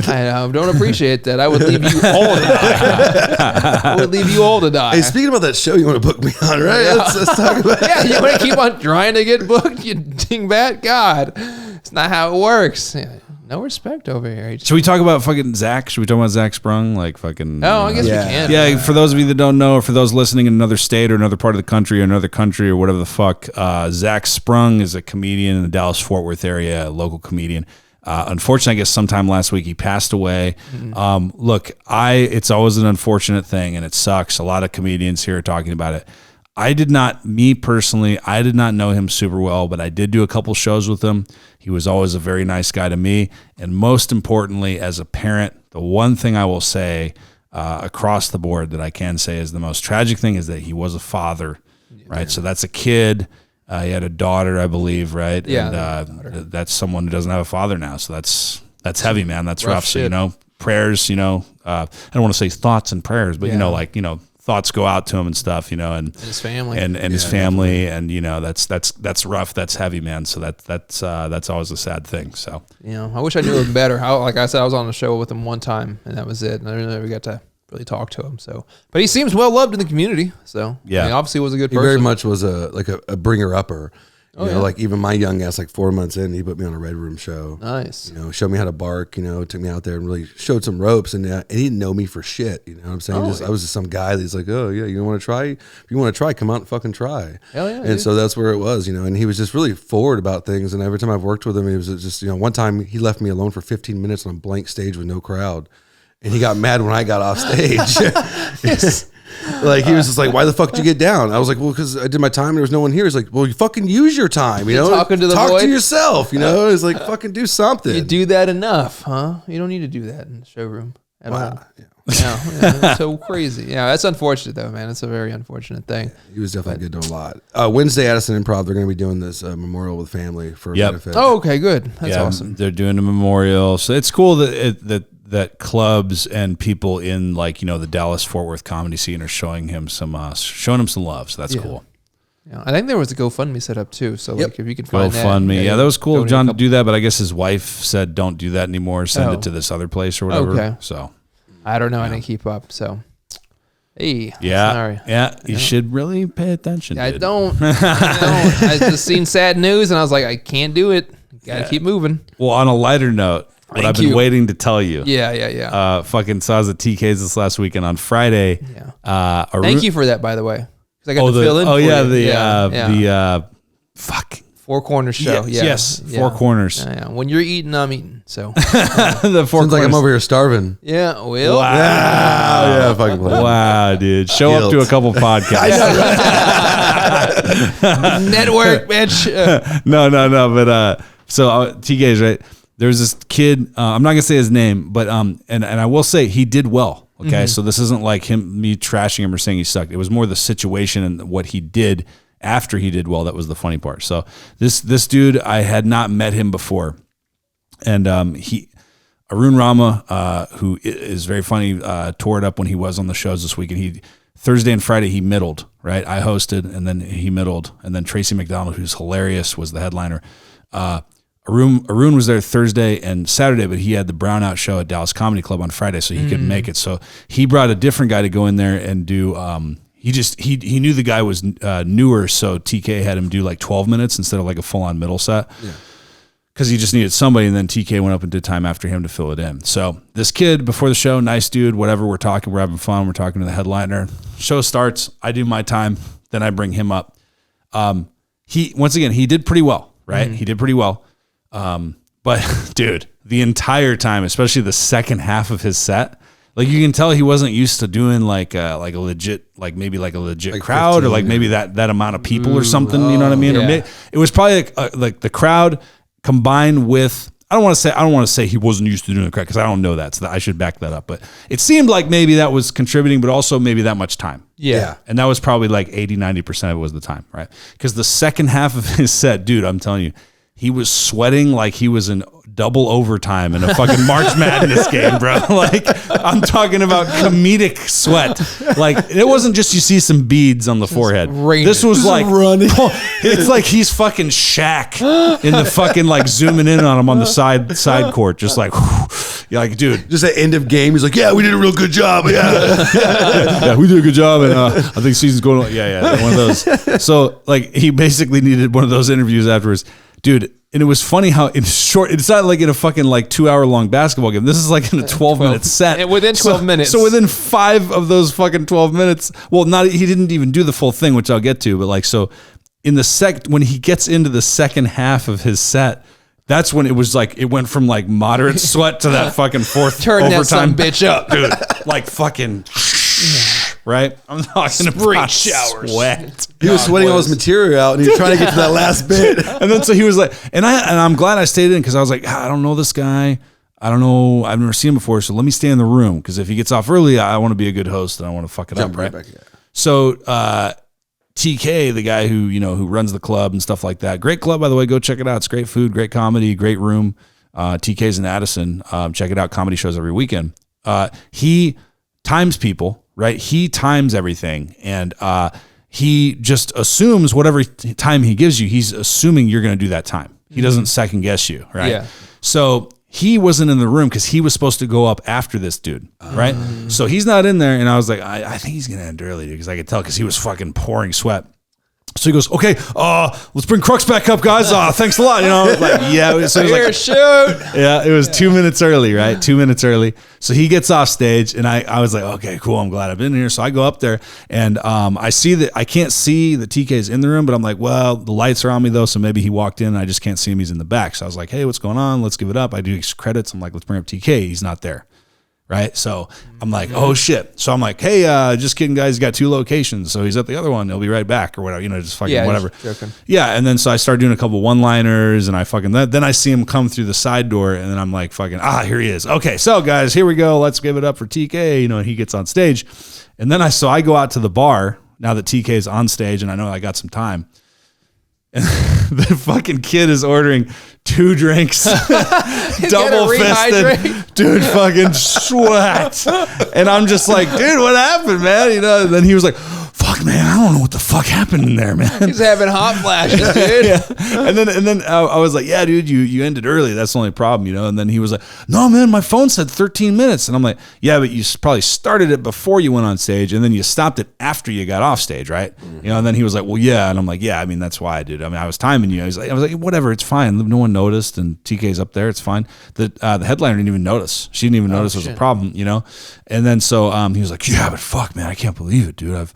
I don't appreciate that. I would leave you all to die. I would leave you all to die. Hey, speaking about that show, you want to book me on, right? Yeah. Let's talk about. Yeah, you want to keep on trying to get booked, you dingbat? God, it's not how it works. Yeah, no respect over here. Should we talk about fucking Zach? Should we talk about Zach Sprung? Like fucking. Oh, I guess Yeah. we can. Yeah, for those of you that don't know, or for those listening in another state or another part of the country or another country or whatever the fuck, Zach Sprung is a comedian in the Dallas-Fort Worth area, a local comedian. Unfortunately, I guess sometime last week he passed away. Look, it's always an unfortunate thing and it sucks. A lot of comedians here are talking about it. Me personally, I did not know him super well, but I did do a couple shows with him. He was always a very nice guy to me. And most importantly, as a parent, the one thing I will say across the board that I can say is the most tragic thing is that he was a father, right? So that's a kid. He had a daughter, I believe, right? Yeah, And that's someone who doesn't have a father now. So that's heavy, man. That's rough. So, shit. prayers, I don't want to say thoughts and prayers, but, Yeah. thoughts go out to him and stuff, and his family. and his family, and that's rough, that's heavy, man. So that's always a sad thing. So I wish I knew him better. Like I said, I was on the show with him one time, and that was it. And I never got to really talk to him. So, but he seems well loved in the community. So Yeah. I mean, obviously was a good He person. very much was a bringer upper. You know, yeah. like even my young ass, like 4 months in, he put me on a Red Room show. Nice. Showed me how to bark. Took me out there and really showed some ropes. And he didn't know me for shit. You know what I'm saying? I was just some guy that's like, oh yeah, you want to try? If you want to try, come out and fucking try. Hell yeah, And dude. so that's where it was. And he was just really forward about things. And every time I've worked with him, he was just one time he left me alone for 15 minutes on a blank stage with no crowd. And he got mad when I got off stage. Like he was just like, why the fuck did you get down? I was like, well, because I did my time and there was no one here. He's like, well, you fucking use your time, You're talking to the talk void? to yourself, It's like, fucking do something. You do that enough, huh? You don't need to do that in the showroom at all. Wow. Yeah. Yeah, it's so crazy. Yeah, that's unfortunate though, man. It's a very unfortunate thing. He was definitely good to a lot. Wednesday, Addison Improv, they're going to be doing this memorial with family for a Yep. benefit. Oh, okay, good. That's yeah, awesome. they're doing a memorial. So it's cool that clubs and people in the Dallas Fort Worth comedy scene are showing him some love. So that's cool. Yeah, I think there was a GoFundMe set up too. So like if you can find GoFundMe. that, that was cool of donate John a to couple- do that, but I guess his wife said don't do that anymore. Send it to this other place or whatever. Okay. So I don't know. I didn't keep up. So hey, yeah, sorry. you should really pay attention. I dude. don't. I just seen sad news and I was like, I can't do it. Gotta keep moving. Well, on a lighter note, what I've been waiting to tell you. Yeah. Fucking saw the TKs this last weekend on Friday. Yeah. Thank you for that, by the way. Because I got to fill in. Oh for yeah, you. the fuck. Four Corners show. Yes, Four Corners. Yeah. When you're eating, I'm eating. So The Four Sounds like I'm over here starving. yeah, well, Wow. Yeah, fucking play. Wow, dude. Show up to a couple podcasts. network, bitch. No. But TK's right. There's this kid. I'm not gonna say his name, but and I will say he did well. Okay, so this isn't like me trashing him or saying he sucked. It was more the situation and what he did after he did well that was the funny part. So this dude, I had not met him before, and Arun Rama, who is very funny, tore it up when he was on the shows this week, and he Thursday and Friday he middled, right? I hosted and then he middled, and then Tracy McDonald, who's hilarious, was the headliner. Arun was there Thursday and Saturday, but he had the Brownout show at Dallas Comedy Club on Friday, so he couldn't make it. So he brought a different guy to go in there and do. He knew the guy was newer, so TK had him do like 12 minutes instead of like a full on middle set. Yeah. Because he just needed somebody, and then TK went up and did time after him to fill it in. So this kid before the show, nice dude, whatever. We're talking, we're having fun. We're talking to the headliner. Show starts. I do my time. Then I bring him up. He did pretty well, right? He did pretty well. But dude, the entire time, especially the second half of his set, like you can tell he wasn't used to doing like a legit crowd 15, or like maybe that amount of people or something. You know what I mean? Yeah. Or it was probably like the crowd combined with. I don't want to say he wasn't used to doing the crowd because I don't know that, so I should back that up. But it seemed like maybe that was contributing, but also maybe that much time. Yeah. And that was probably like 80-90% of it was the time, right? Because the second half of his set, dude, I'm telling you, he was sweating like he was in double overtime in a fucking March Madness game, bro. Like, I'm talking about comedic sweat. Like, it wasn't just you see some beads on the forehead. raining. This was like running. It's like he's fucking Shaq in the fucking like zooming in on him on the side court, just like, you're like, dude. Just at end of game, he's like, "Yeah, we did a real good job." Yeah, we did a good job, and I think season's going on. Yeah, one of those. So like, he basically needed one of those interviews afterwards. Dude, and it was funny how it's not like in a fucking like 2 hour long basketball game. This is like in a 12-minute set. And within 12 minutes. So within 5 of those fucking 12 minutes, well, he didn't even do the full thing, which I'll get to, but like, so in the when he gets into the second half of his set, that's when it was like, it went from like moderate sweat to that fucking fourth Turn overtime. that son bitch up. Dude, like fucking, right? I'm talking about showers. sweat. He was sweating all his material out, and he was trying to get to that last bit. And then so he was like, and I'm glad I stayed in because I was like, I don't know this guy. I don't know. I've never seen him before. So let me stay in the room because if he gets off early, I want to be a good host and I want to fuck it up. Right. Back, yeah. So TK, the guy who runs the club and stuff like that. Great club, by the way. Go check it out. It's great food, great comedy, great room. TK's in Addison. Check it out. Comedy shows every weekend. He times people, right? He times everything. And he just assumes whatever time he gives you, he's assuming you're going to do that time. He doesn't second guess you, right? Yeah. So he wasn't in the room because he was supposed to go up after this dude, right? So he's not in there, and I was like, I think he's going to end early because I could tell because he was fucking pouring sweat. So he goes, okay, let's bring Crux back up, guys. Thanks a lot. You know, like, yeah. So he was like, shoot. yeah, it was 2 minutes early, right? 2 minutes early. So he gets off stage, and I was like, okay, cool. I'm glad I've been here. So I go up there, and I see that I can't see the TK's in the room, but I'm like, well, the lights are on me though, so maybe he walked in, and I just can't see him. He's in the back. So I was like, hey, what's going on? Let's give it up. I do credits. I'm like, let's bring up TK. He's not there. Right. So I'm like, oh shit. So I'm like, hey, just kidding, guys. He's got 2 locations. So he's at the other one. He'll be right back or whatever, just fucking whatever. Joking. Yeah. And then so I started doing a couple one-liners and I fucking, then I see him come through the side door and then I'm like, fucking, here he is. Okay. So guys, here we go. Let's give it up for TK. And he gets on stage. And then I go out to the bar now that TK is on stage and I know I got some time. And the fucking kid is ordering 2 drinks, double fisted, dude, fucking sweat. And I'm just like, dude, what happened, man? And then he was like, fuck fuck, man, I don't know what the fuck happened in there, man. He's having hot flashes, dude. Yeah. And then I was like, yeah, dude, you ended early. That's the only problem, And then he was like, no, man, my phone said 13 minutes. And I'm like, yeah, but you probably started it before you went on stage, and then you stopped it after you got off stage, right? And then he was like, well, yeah. And I'm like, yeah, I mean, that's why, dude. I mean, I was timing you. I was like, whatever, it's fine. No one noticed, and TK's up there. It's fine. The headliner didn't even notice. She didn't even notice it was a problem, And then so he was like, yeah, but fuck, man, I can't believe it, dude.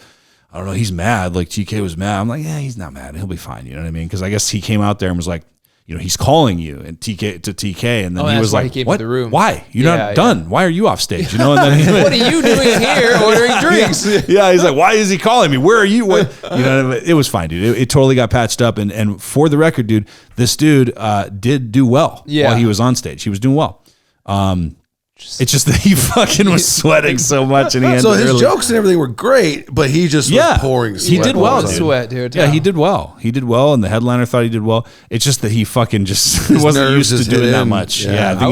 I don't know. He's mad. Like TK was mad. I'm like, yeah, he's not mad. He'll be fine. You know what I mean? Because I guess he came out there and was like, he's calling you and TK, and then he was like, he came what? To the room. Why? You're not done. Why are you off stage? And then what are you doing here ordering drinks? Yeah, he's like, why is he calling me? Where are you? What? It was fine, dude. It totally got patched up. And for the record, dude, this dude did do well while he was on stage. He was doing well. It's just that he fucking was sweating so much, and he ended so his early. jokes and everything were great, but he just was pouring sweat. He did well, dude. Sweat, dude. Yeah, he did well. He did well, and the headliner thought he did well. It's just that he fucking just wasn't used to doing that much. Yeah, I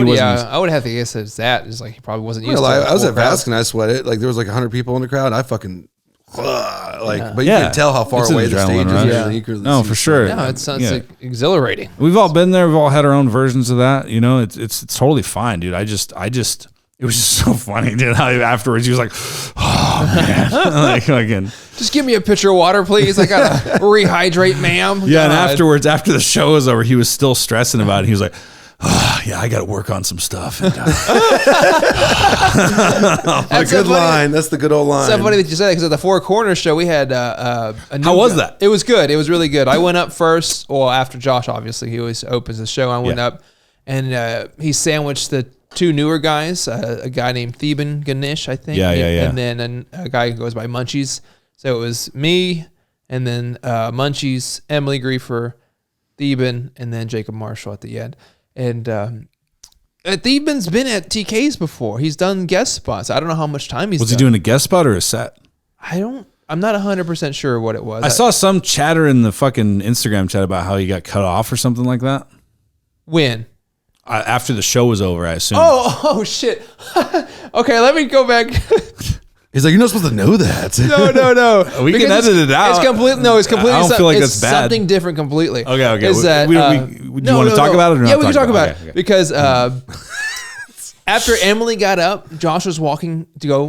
would have to guess it's that. It's like he probably wasn't used to it. I was at Vasque and I sweated. Like there was like 100 people in the crowd. I fucking but you can tell how far away the stage is. No, for sure. No, it sounds like exhilarating. We've all been there. We've all had our own versions of that. It's totally fine, dude. I just it was just so funny, dude. How afterwards he was like, "Oh man, like again, just give me a pitcher of water, please. I gotta rehydrate, ma'am." Yeah, and afterwards, after the show was over, he was still stressing about it. He was like, "Oh, yeah, I got to work on some stuff." That's a good line. That's the good old line. It's so funny that you said that because at the Four Corners show we had a new How was that? It was good. It was really good. I went up first, after Josh. Obviously, he always opens the show. I went up, and he sandwiched the two newer guys, a guy named Theban Ganesh, I think. Yeah. And then a guy who goes by Munchies. So it was me, and then Munchies, Emily Griefer, Theban, and then Jacob Marshall at the end. And Theban's been at TK's before. He's done guest spots. I don't know how much time he's done. Was he doing a guest spot or a set? I'm not 100% sure what it was. I saw some chatter in the fucking Instagram chat about how he got cut off or something like that. When? After the show was over, I assume. Oh shit. Okay, let me go back. He's like, you're not supposed to know that. No. We can edit it out. It's completely. I don't feel like that's bad. Something different completely. Okay. Is that, do you want to talk about it or not? Yeah, we can talk about it. Okay. Because after Emily got up, Josh was walking to go,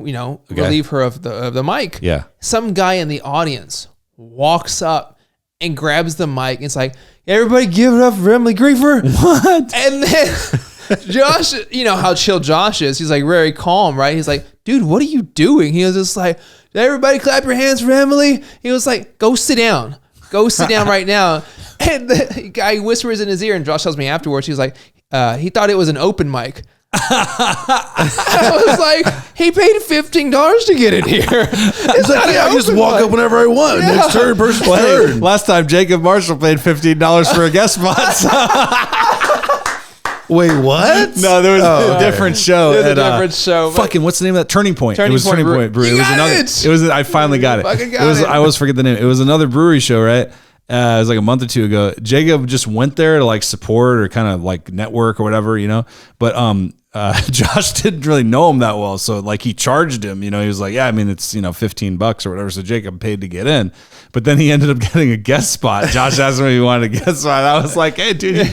relieve her of the mic. Yeah. Some guy in the audience walks up and grabs the mic. And it's like, everybody give it up for Emily Griefer. What? And then Josh, how chill Josh is. He's like very calm, right? He's like, dude, what are you doing? He was just like, everybody clap your hands for Emily. He was like, go sit down. Go sit down right now. And the guy whispers in his ear, and Josh tells me afterwards, he's like, he thought it was an open mic. I was like, he paid $15 to get in here. He's like, I just walk up whenever I want. Yeah. Next turn, person's turn. Last time Jacob Marshall paid $15 for a guest spot. Wait, what? No, there was a different show. There's a different show. Fucking, what's the name of that? Turning Point. Turning Point Brewery. It was I finally got it. I always forget the name. It was another brewery show, right? It was like a month or two ago. Jacob just went there to like support or kind of like network or whatever, But Josh didn't really know him that well, so like he charged him. He was like, "Yeah, I mean it's $15 or whatever." So Jacob paid to get in, but then he ended up getting a guest spot. Josh asked him if he wanted a guest spot. I was like, "Hey, dude,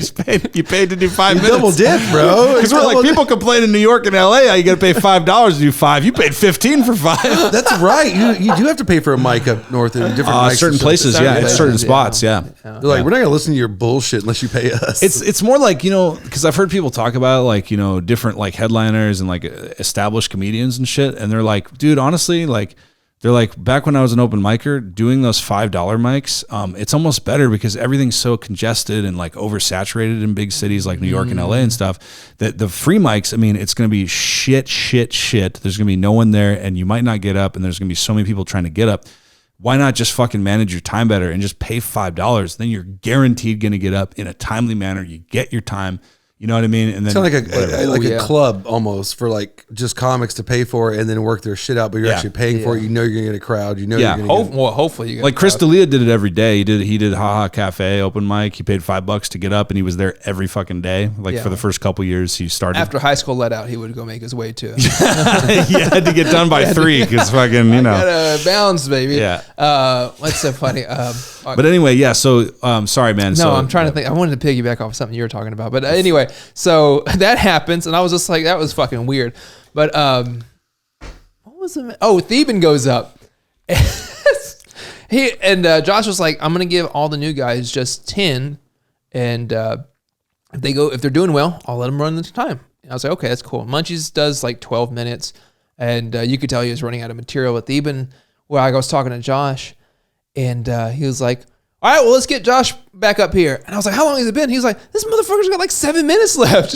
you paid to do 5 minutes, double dip, bro." Because we're like, people complain in New York and LA, how you got to pay $5 to do 5. You paid $15 for 5. That's right. You do have to pay for a mic up north in different mics certain places, certain spots, yeah. They're like, we're not gonna listen to your bullshit unless you pay us. It's more like because I've heard people talk about like different like headliners and like established comedians and shit, and they're like, dude, honestly, like they're like, back when I was an open micer doing those $5 mics, it's almost better because everything's so congested and like oversaturated in big cities like New York and LA and stuff, that the free mics, I mean, it's going to be shit. There's going to be no one there, and you might not get up, and there's going to be so many people trying to get up. Why not just fucking manage your time better and just pay $5? Then you're guaranteed going to get up in a timely manner. You get your time. You know what I mean? And then It's kind of like a club almost for like just comics to pay for it and then work their shit out, but you're actually paying for it. You know you're gonna get a crowd. You know you're gonna get hopefully you get like Chris D'Elia did it every day. He did Haha Cafe open mic. He paid $5 to get up, and he was there every fucking day. Like for the first couple years, he started. After high school let out, he would go make his way to. He had to get done by 3 because fucking gotta bounce, baby. Yeah. What's so funny? But anyway, yeah. So sorry, man. No, I'm trying to think. I wanted to piggyback off something you were talking about, but anyway, so that happens, and I was just like, that was fucking weird. But what was it? Oh, Theban goes up. Josh was like, I'm gonna give all the new guys just 10, and if they're doing well, I'll let them run this time. And I was like, okay, that's cool. Munchies does like 12 minutes, and you could tell he was running out of material. With Theban, well, I was talking to Josh, and he was like, all right, well, let's get Josh back up here. And I was like, how long has it been? He was like, this motherfucker's got like 7 minutes left.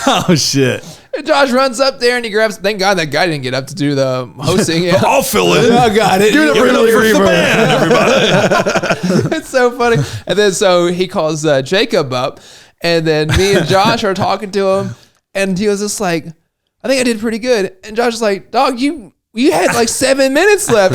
Oh shit. And Josh runs up there and he grabs. Thank God that guy didn't get up to do the hosting. Yeah. I'll fill in. I got it. Give it up for the band, everybody. It's so funny. And then so he calls Jacob up, and then me and Josh are talking to him, and he was just like, I think I did pretty good. And Josh was like, dog, you had like 7 minutes left.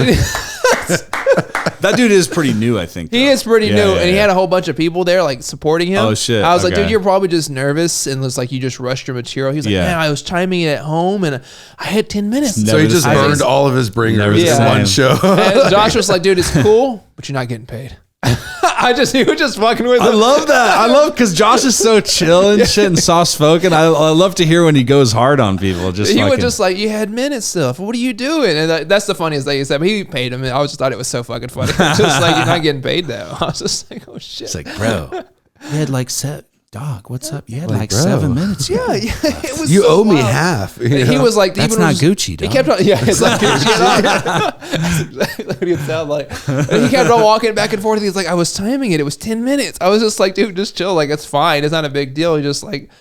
That dude is pretty new, I think. He is pretty new, and he had a whole bunch of people there like supporting him. Oh shit! I was like, dude, you're probably just nervous, and it's like you just rushed your material. He's like, man, I was timing it at home, and I had 10 minutes. So he just burned all of his bringers in one show. And Josh was like, dude, it's cool, but you're not getting paid. He was just fucking with him. I love that. I love because Josh is so chill and shit and soft spoken. I love to hear when he goes hard on people. He was just like, you had minutes still. What are you doing? And that's the funniest thing he said. But he paid him, and I just thought it was so fucking funny. Just like, you're not getting paid though. I was just like, oh shit. It's like, bro, you had like dog, what's up? You had like 7 minutes. Yeah. It was. You so owe me wild. half. He was like, that's not Gucci, dog. He kept on, it's like Gucci. That's exactly what he would sound like. And he kept on walking back and forth. He was like, I was timing it. It was 10 minutes. I was just like, dude, just chill. Like, it's fine. It's not a big deal. You just like,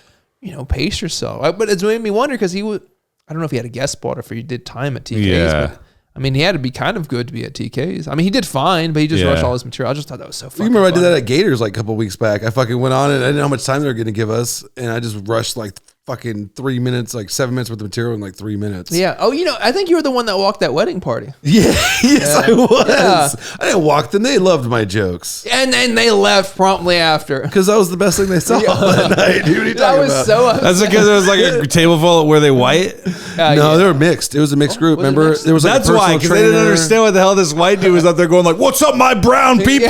pace yourself. But it's made me wonder because I don't know if he had a guest spot or if he did time at TK's. Yeah. But I mean, he had to be kind of good to be at TK's. I mean, he did fine, but he just rushed all his material. I just thought that was so fucking You remember funny. I did that at Gators like a couple weeks back. I fucking went on it. I didn't know how much time they were going to give us. And I just rushed like fucking 3 minutes, like 7 minutes worth of material in like 3 minutes. Yeah. Oh, I think you were the one that walked that wedding party. Yeah. Yes, I was. Yeah. I didn't walk them. They loved my jokes. And then they left promptly after. Because that was the best thing they saw that night. Dude, what are you talking about? So upset. That's because it was like a table full of, were they white? No, they were mixed. It was a mixed group. was it Remember? mixed? There was like That's a why, personal because they didn't trainer. understand what the hell this white dude was up there going like, what's up, my brown people?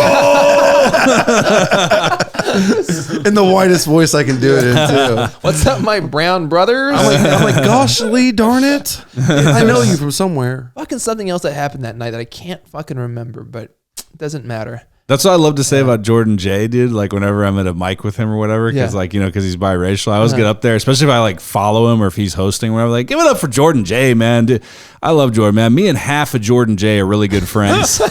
In the whitest voice I can do it in, too. What's up, my brown brothers? I'm like, gosh, Lee, darn it. I know you from somewhere. Fucking something else that happened that night that I can't fucking remember, but it doesn't matter. That's what I love to say about Jordan J, dude. Like whenever I'm at a mic with him or whatever, because because he's biracial, I always get up there, especially if I like follow him or if he's hosting or whatever. Like, give it up for Jordan J, man. Dude, I love Jordan, man. Me and half of Jordan J are really good friends.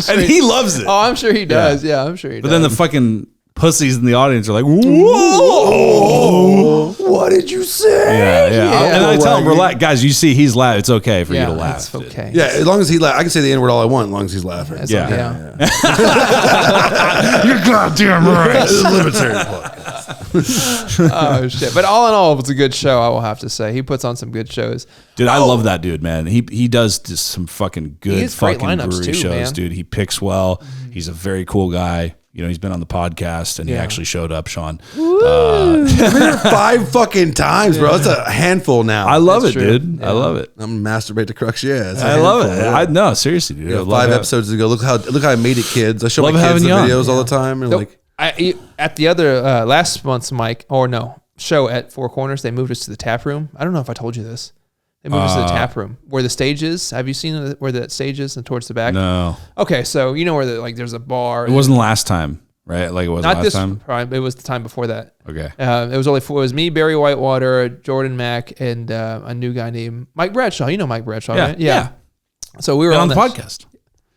And he loves it. Oh, I'm sure he does. Yeah, I'm sure he does. But then the fucking pussies in the audience are like, whoa. What did you say? Yeah. And I tell him, relax. Guys, you see he's laughing. It's okay for you to laugh. It's okay. Yeah, as long as he laughs. I can say the N-word all I want as long as he's laughing. Yeah. You're goddamn right. This is libertarian. Oh, shit. But all in all, it was a good show, I will have to say. He puts on some good shows. Dude, I love that dude, man. He does just some fucking good fucking brewery shows, man. Dude. He picks well. He's a very cool guy. He's been on the podcast and he actually showed up, Shawn. I've been here 5 fucking times, bro. It's a handful now. I love it, dude. I love it. I'm gonna masturbate to Crux. Yeah, I love it. I know, seriously, dude. Yeah, 5 episodes ago. Look how I made it, kids. I show my kids the videos all the time. And at the other last month's show at Four Corners, they moved us to the tap room. I don't know if I told you this. They moved us to the tap room where the stage is. Have you seen where the stage is and towards the back? No. Okay, so where there's a bar. It wasn't last time, right? Like it wasn't last time. It was the time before that. Okay. It was me, Barry Whitewater, Jordan Mack, and a new guy named Mike Bradshaw. You know Mike Bradshaw, right? Yeah. So we were on the podcast.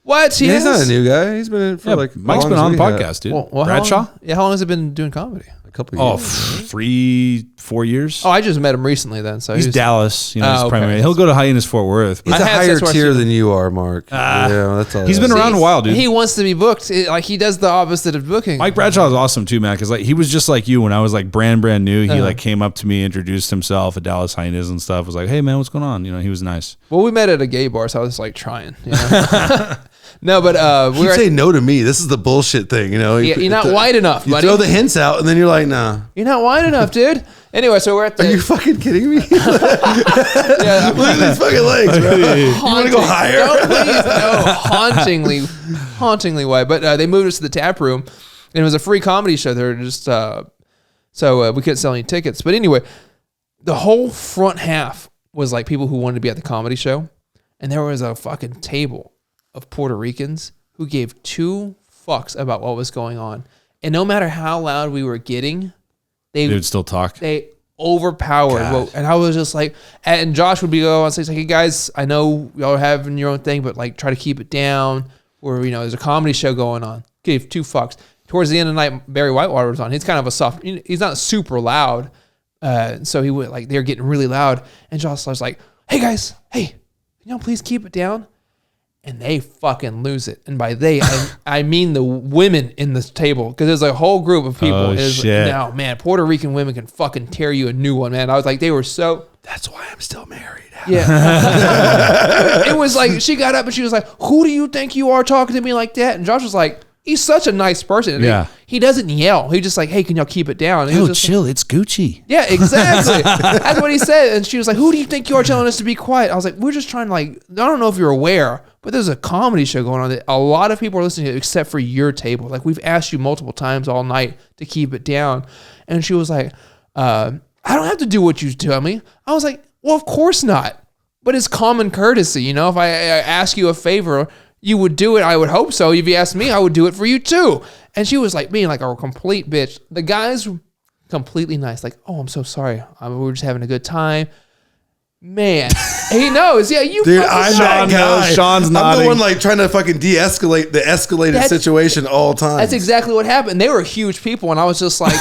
What? He's not a new guy. He's been in for Mike's been on the podcast, dude. Well, Bradshaw? How long has he been doing comedy? A couple Oh, years. 3-4 years. Oh, I just met him recently then. So He's he was- Dallas. You know, Oh, he's okay. primary. He'll go to Hyenas Fort Worth. He's But a I have higher since watched tier you. than you are, Mark. Yeah, that's all. he's been around a while, dude. He wants to be booked. Like he does the opposite of booking. Mike Bradshaw is awesome too, man. Because like he was just like you when I was like brand new. He like came up to me, introduced himself at Dallas Hyenas and stuff. Was like, hey man, what's going on? You know, he was nice. Well, we met at a gay bar, so I was like trying. You know? No, but we You were. say no to me. This is the bullshit thing, you know. Yeah, you're not white enough, You buddy. throw the hints out, and then you're like, nah. You're not white enough, dude. Anyway, so we're at the. Are you fucking kidding me? Look yeah, at these fucking legs, bro. You want to go higher? No, please, no, hauntingly white. But they moved us to the tap room, and it was a free comedy show. They were just so we couldn't sell any tickets. But anyway, the whole front half was like people who wanted to be at the comedy show, and there was a fucking table of Puerto Ricans who gave 2 fucks about what was going on, and no matter how loud we were getting, They would still talk. they overpowered. And I was just like, and Josh would be go on stage like, hey guys, I know y'all are having your own thing, but like try to keep it down. Or, you know, there's a comedy show going on. Gave 2 fucks. Towards the end of the night, Barry Whitewater was on. He's kind of a soft, he's not super loud. So he would like, they're getting really loud. And Josh was like, hey guys, hey, can y'all please keep it down? And they fucking lose it. And by they, I mean the women in this table. Because there's a whole group of people. Oh, shit. Now, man, Puerto Rican women can fucking tear you a new one, man. I was like, they were so... That's why I'm still married. Yeah. It was like, she got up and she was like, who do you think you are talking to me like that? And Josh was like, he's such a nice person. And Yeah. He doesn't yell. He just like, hey, can y'all keep it down? And he Oh, was just chill. It's Gucci. yeah, exactly. That's what he said. And she was like, who do you think you are telling us to be quiet? I was like, we're just trying to like, I don't know if you're aware, but there's a comedy show going on that a lot of people are listening to except for your table. Like we've asked you multiple times all night to keep it down. And she was like, I don't have to do what you tell me. I was like, well, of course not. But it's common courtesy. You know, if I ask you a favor, you would do it. I would hope so. If you asked me, I would do it for you too. And she was like being like a complete bitch. The guys completely nice. Like, oh, I'm so sorry. We were just having a good time. Man, he knows. Yeah, you. Dude, fucking I'm know. that guy. Sean's I'm nodding. the one like trying to fucking de-escalate the escalated That's- situation all time. That's exactly what happened. They were huge people, and I was just like,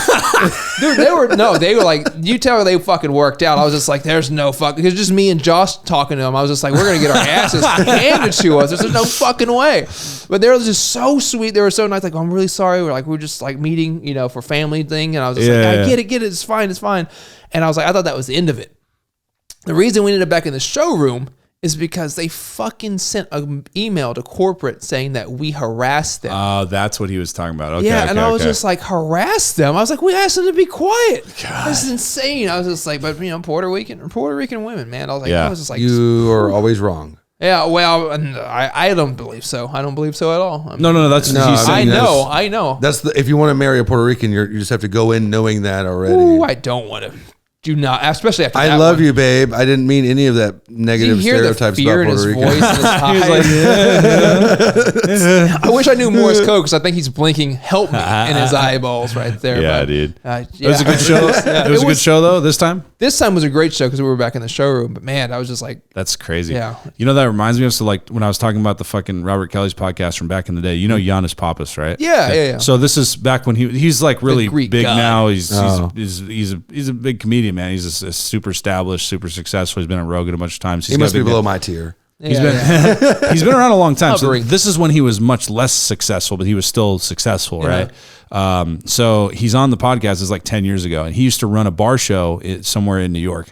dude, they were like, you tell her they fucking worked out. I was just like, there's no fuck. Because just me and Josh talking to them, I was just like, we're gonna get our asses handed to us. There's no fucking way. But they were just so sweet. They were so nice. Like, I'm really sorry. We're just like meeting, you know, for family thing. And I was just like, Yeah. I get it. It's fine. And I was like, I thought that was the end of it. The reason we ended up back in the showroom is because they fucking sent an email to corporate saying that we harassed them. Oh, that's what he was talking about. Okay, Yeah, okay, and I was okay. just like, harass them. I was like, we asked them to be quiet. This is insane. I was just like, but you know, Puerto Rican women, man. I was like, Yeah. I was just like, you are always wrong. yeah. Well, I don't believe so. I don't believe so at all. No, that's No, he's I saying. mean, I know. That's if you want to marry a Puerto Rican, you just have to go in knowing that already. Ooh, I don't want to. Do not, especially after I that love one. you, babe. I didn't mean any of that Did you negative hear the stereotypes fear in about his Puerto voice Rico. and his eyes? He was like, I wish I knew Morse code because I think he's blinking "help me" in his eyeballs right there. Yeah, but, dude. yeah. It was a good show. Yeah, It was a good show though. This time. This time was a great show because we were back in the showroom. But man, I was just like, That's crazy. Yeah. You know, that reminds me of, so like when I was talking about the fucking Robert Kelly's podcast from back in the day, you know, Giannis Pappas, right? Yeah. So this is back when he's like really Greek big god. now. He's a Oh. big comedian, man. He's a super established, super successful. He's been on Rogan a bunch of times. He must be below my tier. He's been around a long time. So Hovering. this is when he was much less successful, but he was still successful, right? So he's on the podcast. It's like 10 years ago, and he used to run a bar show somewhere in New York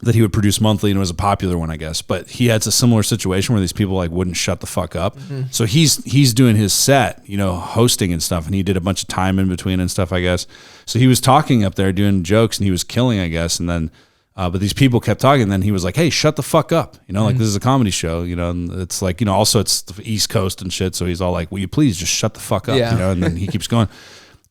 that he would produce monthly, and it was a popular one, I guess. But he had a similar situation where these people like wouldn't shut the fuck up. So he's doing his set, you know, hosting and stuff, and he did a bunch of time in between and stuff, I guess. So he was talking up there, doing jokes, and he was killing, I guess, and then. But these people kept talking, and then he was like, hey, shut the fuck up. You know, like this is a comedy show, you know, and it's like, you know, also it's the East Coast and shit. So he's all like, will you please just shut the fuck up? Yeah. You know, and then he keeps going.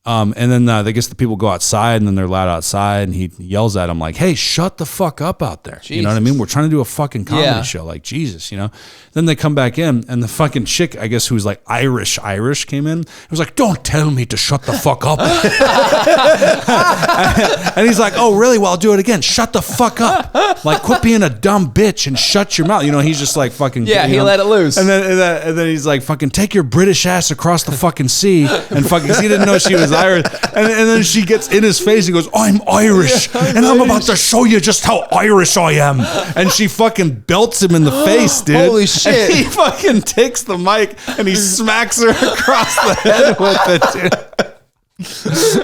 And then I guess the people go outside, and then they're loud outside, and he yells at them like, hey, shut the fuck up out there. You know what I mean? We're trying to do a fucking comedy show. Like, Jesus, you know? Then they come back in, and the fucking chick, I guess, who's like Irish, came in. It was like, don't tell me to shut the fuck up. And he's like, oh, really? Well, I'll do it again. Shut the fuck up. Like, quit being a dumb bitch and shut your mouth. You know, he's just like fucking. Yeah, you he know? let it loose. And then he's like, fucking take your British ass across the fucking sea and fucking, 'cause he didn't know she was Irish. And then she gets in his face and goes, I'm Irish. And I'm about to show you just how Irish I am. And she fucking belts him in the face, dude. Holy shit. And he fucking takes the mic and he smacks her across the head with it, dude.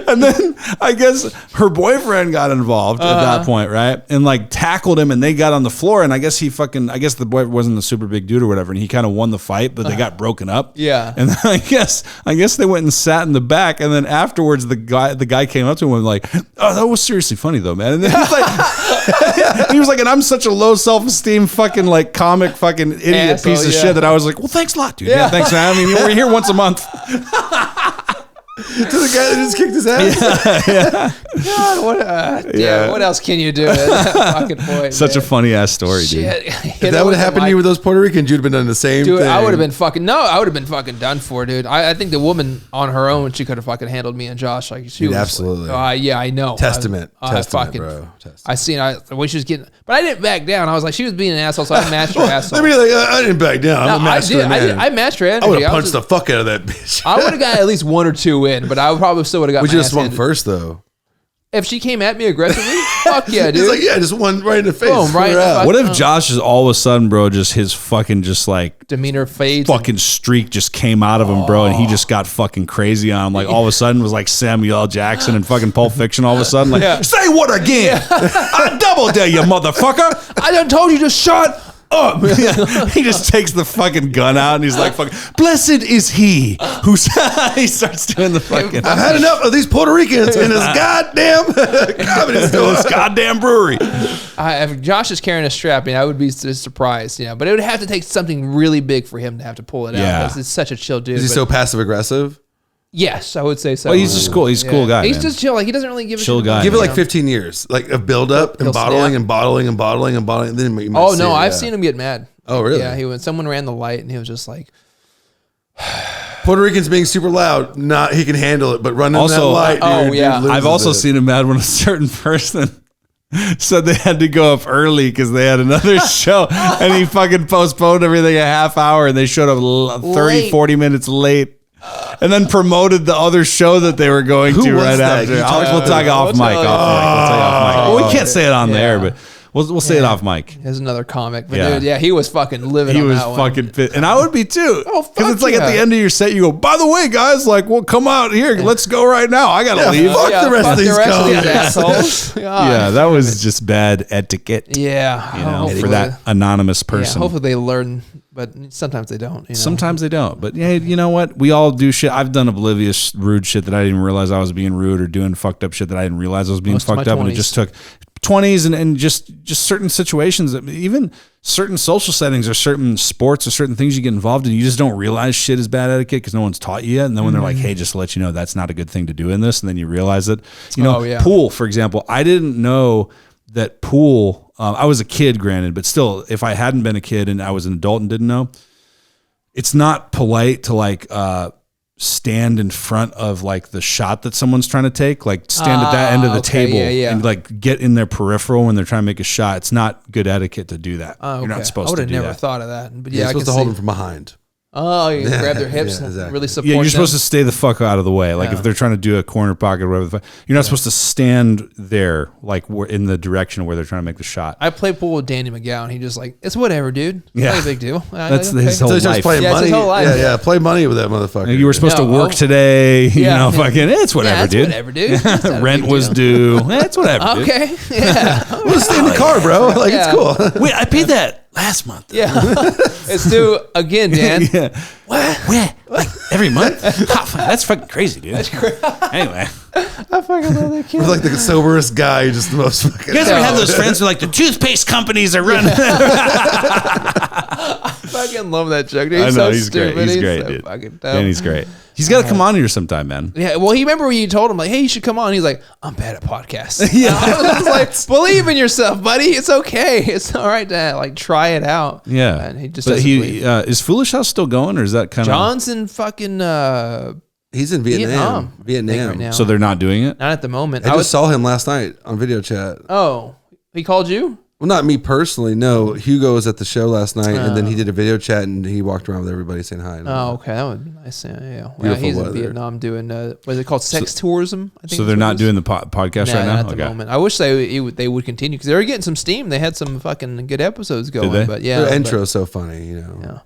And then I guess her boyfriend got involved at that point, right? And like tackled him, and they got on the floor. And I guess the boy wasn't a super big dude or whatever, and he kind of won the fight, but they got broken up. Yeah. And then I guess they went and sat in the back, and then afterwards the guy came up to him and was like, "Oh, that was seriously funny though, man." And then he's like, he was like, "And I'm such a low self-esteem fucking like comic fucking idiot Asshole, piece of yeah. shit that I was like, well, thanks a lot, dude. Yeah, thanks, man. I mean, we're here once a month." To the guy that just kicked his ass. God, what else can you do at that fucking point? Such a funny ass story, dude. Shit. If that would have happened to you with those Puerto Ricans, you'd have been done the same Dude, thing. I would have been fucking done for, dude. I think the woman on her own, she could have fucking handled me and Josh. Like she was absolutely. Yeah, I know. Testament, bro. Testament. I seen the way she was getting, but I didn't back down. I was like, she was being an asshole, so I matched her asshole. Let me like, I didn't back down. I'm a master man. I matched her energy. I would have punched the fuck out of that bitch. I would have got at least one or two in, but I probably still would have got. Would my you have ass swung handed. first though? If she came at me aggressively, fuck yeah, dude. He's like, yeah, just one right in the face. Boom, right in the fuck- What if Josh is all of a sudden, bro, just his fucking just like Demeanor fades. fucking streak just came out of him, bro, and he just got fucking crazy on him. Like all of a sudden was like Samuel L. Jackson and fucking Pulp Fiction all of a sudden. Like, say what again? I double dare you, motherfucker. I done told you to shut up. He just takes the fucking gun out and he's like, fucking, blessed is he who he starts doing the fucking I've had enough of these Puerto Ricans in this goddamn comedy store. this goddamn brewery. If Josh is carrying a strap, I would be surprised, but it would have to take something really big for him to have to pull it out. Yeah. Because it's such a chill dude. Is he but- so passive aggressive? Yes, I would say so. Well, he's just cool. He's a cool guy. He's man. just chill. Like he doesn't really give a Chill shit. guy. Give it like Yeah. 15 years, like of build up He'll and bottling snap. and bottling and bottling and bottling. Then you might Oh see no, it, I've yeah. seen him get mad. Oh really? Yeah, when someone ran the light and he was just like, Puerto Ricans being super loud, he can handle it, but running Also- that light. Oh, dude, yeah. loses I've also it. seen him mad when a certain person said they had to go up early because they had another show and he fucking postponed everything a half hour and they showed up 30, Late. 40 minutes late. And then promoted the other show that they were going Who to was right that? after. You talked We'll about talk that. off mic. We'll tell you. We'll tell you off mic. Well, we can't say it on the Yeah. air, but we'll say it off mic. "There's another comic." But Yeah. dude, he was fucking living. He on was that one. fucking fit. And I would be too. Oh, fuck Because it's like at the yeah. end of your set, you go, by the way, guys, like, well, come out here. Let's go right now. I got to leave. fuck the rest of these comics. assholes. Yeah, that was just bad etiquette. Yeah, You know, hopefully- for that anonymous person. Yeah, hopefully they learn, but sometimes they don't. Sometimes they don't. But yeah, you know what? We all do shit. I've done oblivious, rude shit that I didn't realize I was being rude or doing fucked up shit that I didn't realize I was being Most of fucked my up. And it 20s. just took 20s and just certain situations, that even certain social settings or certain sports or certain things you get involved in, you just don't realize shit is bad etiquette because no one's taught you yet. And then when they're like, hey, just to let you know, that's not a good thing to do in this. And then you realize it. You know, Oh, yeah. pool, for example, I didn't know that pool, I was a kid, granted, but still, if I hadn't been a kid and I was an adult and didn't know, it's not polite to like stand in front of like the shot that someone's trying to take, like stand at that end of the okay, table yeah. and like get in their peripheral when they're trying to make a shot. It's not good etiquette to do that. Oh, You're not okay. supposed I would to have do never that. thought of that. But You're yeah, I supposed can to hold see. them from behind. Oh, you Yeah. grab their hips Yeah, and exactly. really support. Yeah, you're them. supposed to stay the fuck out of the way. Like if they're trying to do a corner pocket or whatever, the fuck, you're not supposed to stand there like in the direction where they're trying to make the shot. I play pool with Danny McGowan. He just like, it's whatever, dude. It's Yeah. not a big deal. That's Okay. his So whole he's just life. playing Yeah, it's money. his whole life. Yeah, play money with that motherfucker. You were supposed to No, work oh. today. You Yeah. know, fucking, it's whatever, Yeah, it's dude. whatever, dude. It's not a Rent big was deal. due. It's whatever, dude. Okay. Yeah. We'll stay in the car, bro. Like Yeah. it's cool. Wait, I paid that last month. Yeah. It's due again, Dan. Yeah. What? Where? Like every month? That's fucking crazy, dude. Anyway. I fucking love that kid. We're like the soberest guy, just the most fucking. You guys ever have those friends who like the toothpaste companies are running? I fucking love that joke, dude. I know, He's so he's stupid. great. He's great, so dude. fucking dumb. And he's great. He's got to come on here sometime, man. Yeah, well, he remember when you told him like, "Hey, you should come on." He's like, "I'm bad at podcasts." Yeah, I was like, "Believe in yourself, buddy. It's okay. It's all right to like try it out." Yeah. and he just but doesn't believe. is Foolish House still going or is that kind of John's in fucking He's in Vietnam. I think right now. so they're not doing it? Not at the moment. I just saw him last night on video chat. Oh, he called you? Well, not me personally. No, Hugo was at the show last night, and then he did a video chat, and he walked around with everybody saying hi. Oh, okay, that would be nice. Yeah. Well, Beautiful he's in weather. Vietnam doing what is it called, sex tourism? I think So they're not doing the podcast right now. Not at the moment. I wish they would continue because they were getting some steam. They had some fucking good episodes going. they? But yeah, Their intro's so funny,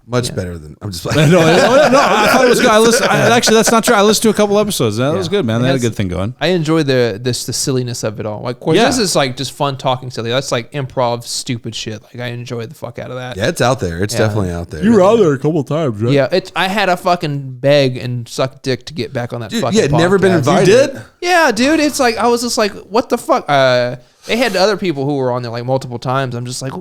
much better than I'm just like. No, I thought it was good. Actually, that's not true. I listened to a couple episodes. That was good, man. They had a good thing going. I enjoy the silliness of it all. Like, of course, this is like just fun talking silly. That's like improv, stupid shit. Like, I enjoy the fuck out of that. Yeah, it's out there. It's definitely out there. You were out there a couple times, right? Yeah, I had to fucking beg and suck dick to get back on that fucking podcast. Never been invited. You did? Yeah, dude. It's like, I was just like, what the fuck? They had other people who were on there like multiple times. I'm just like,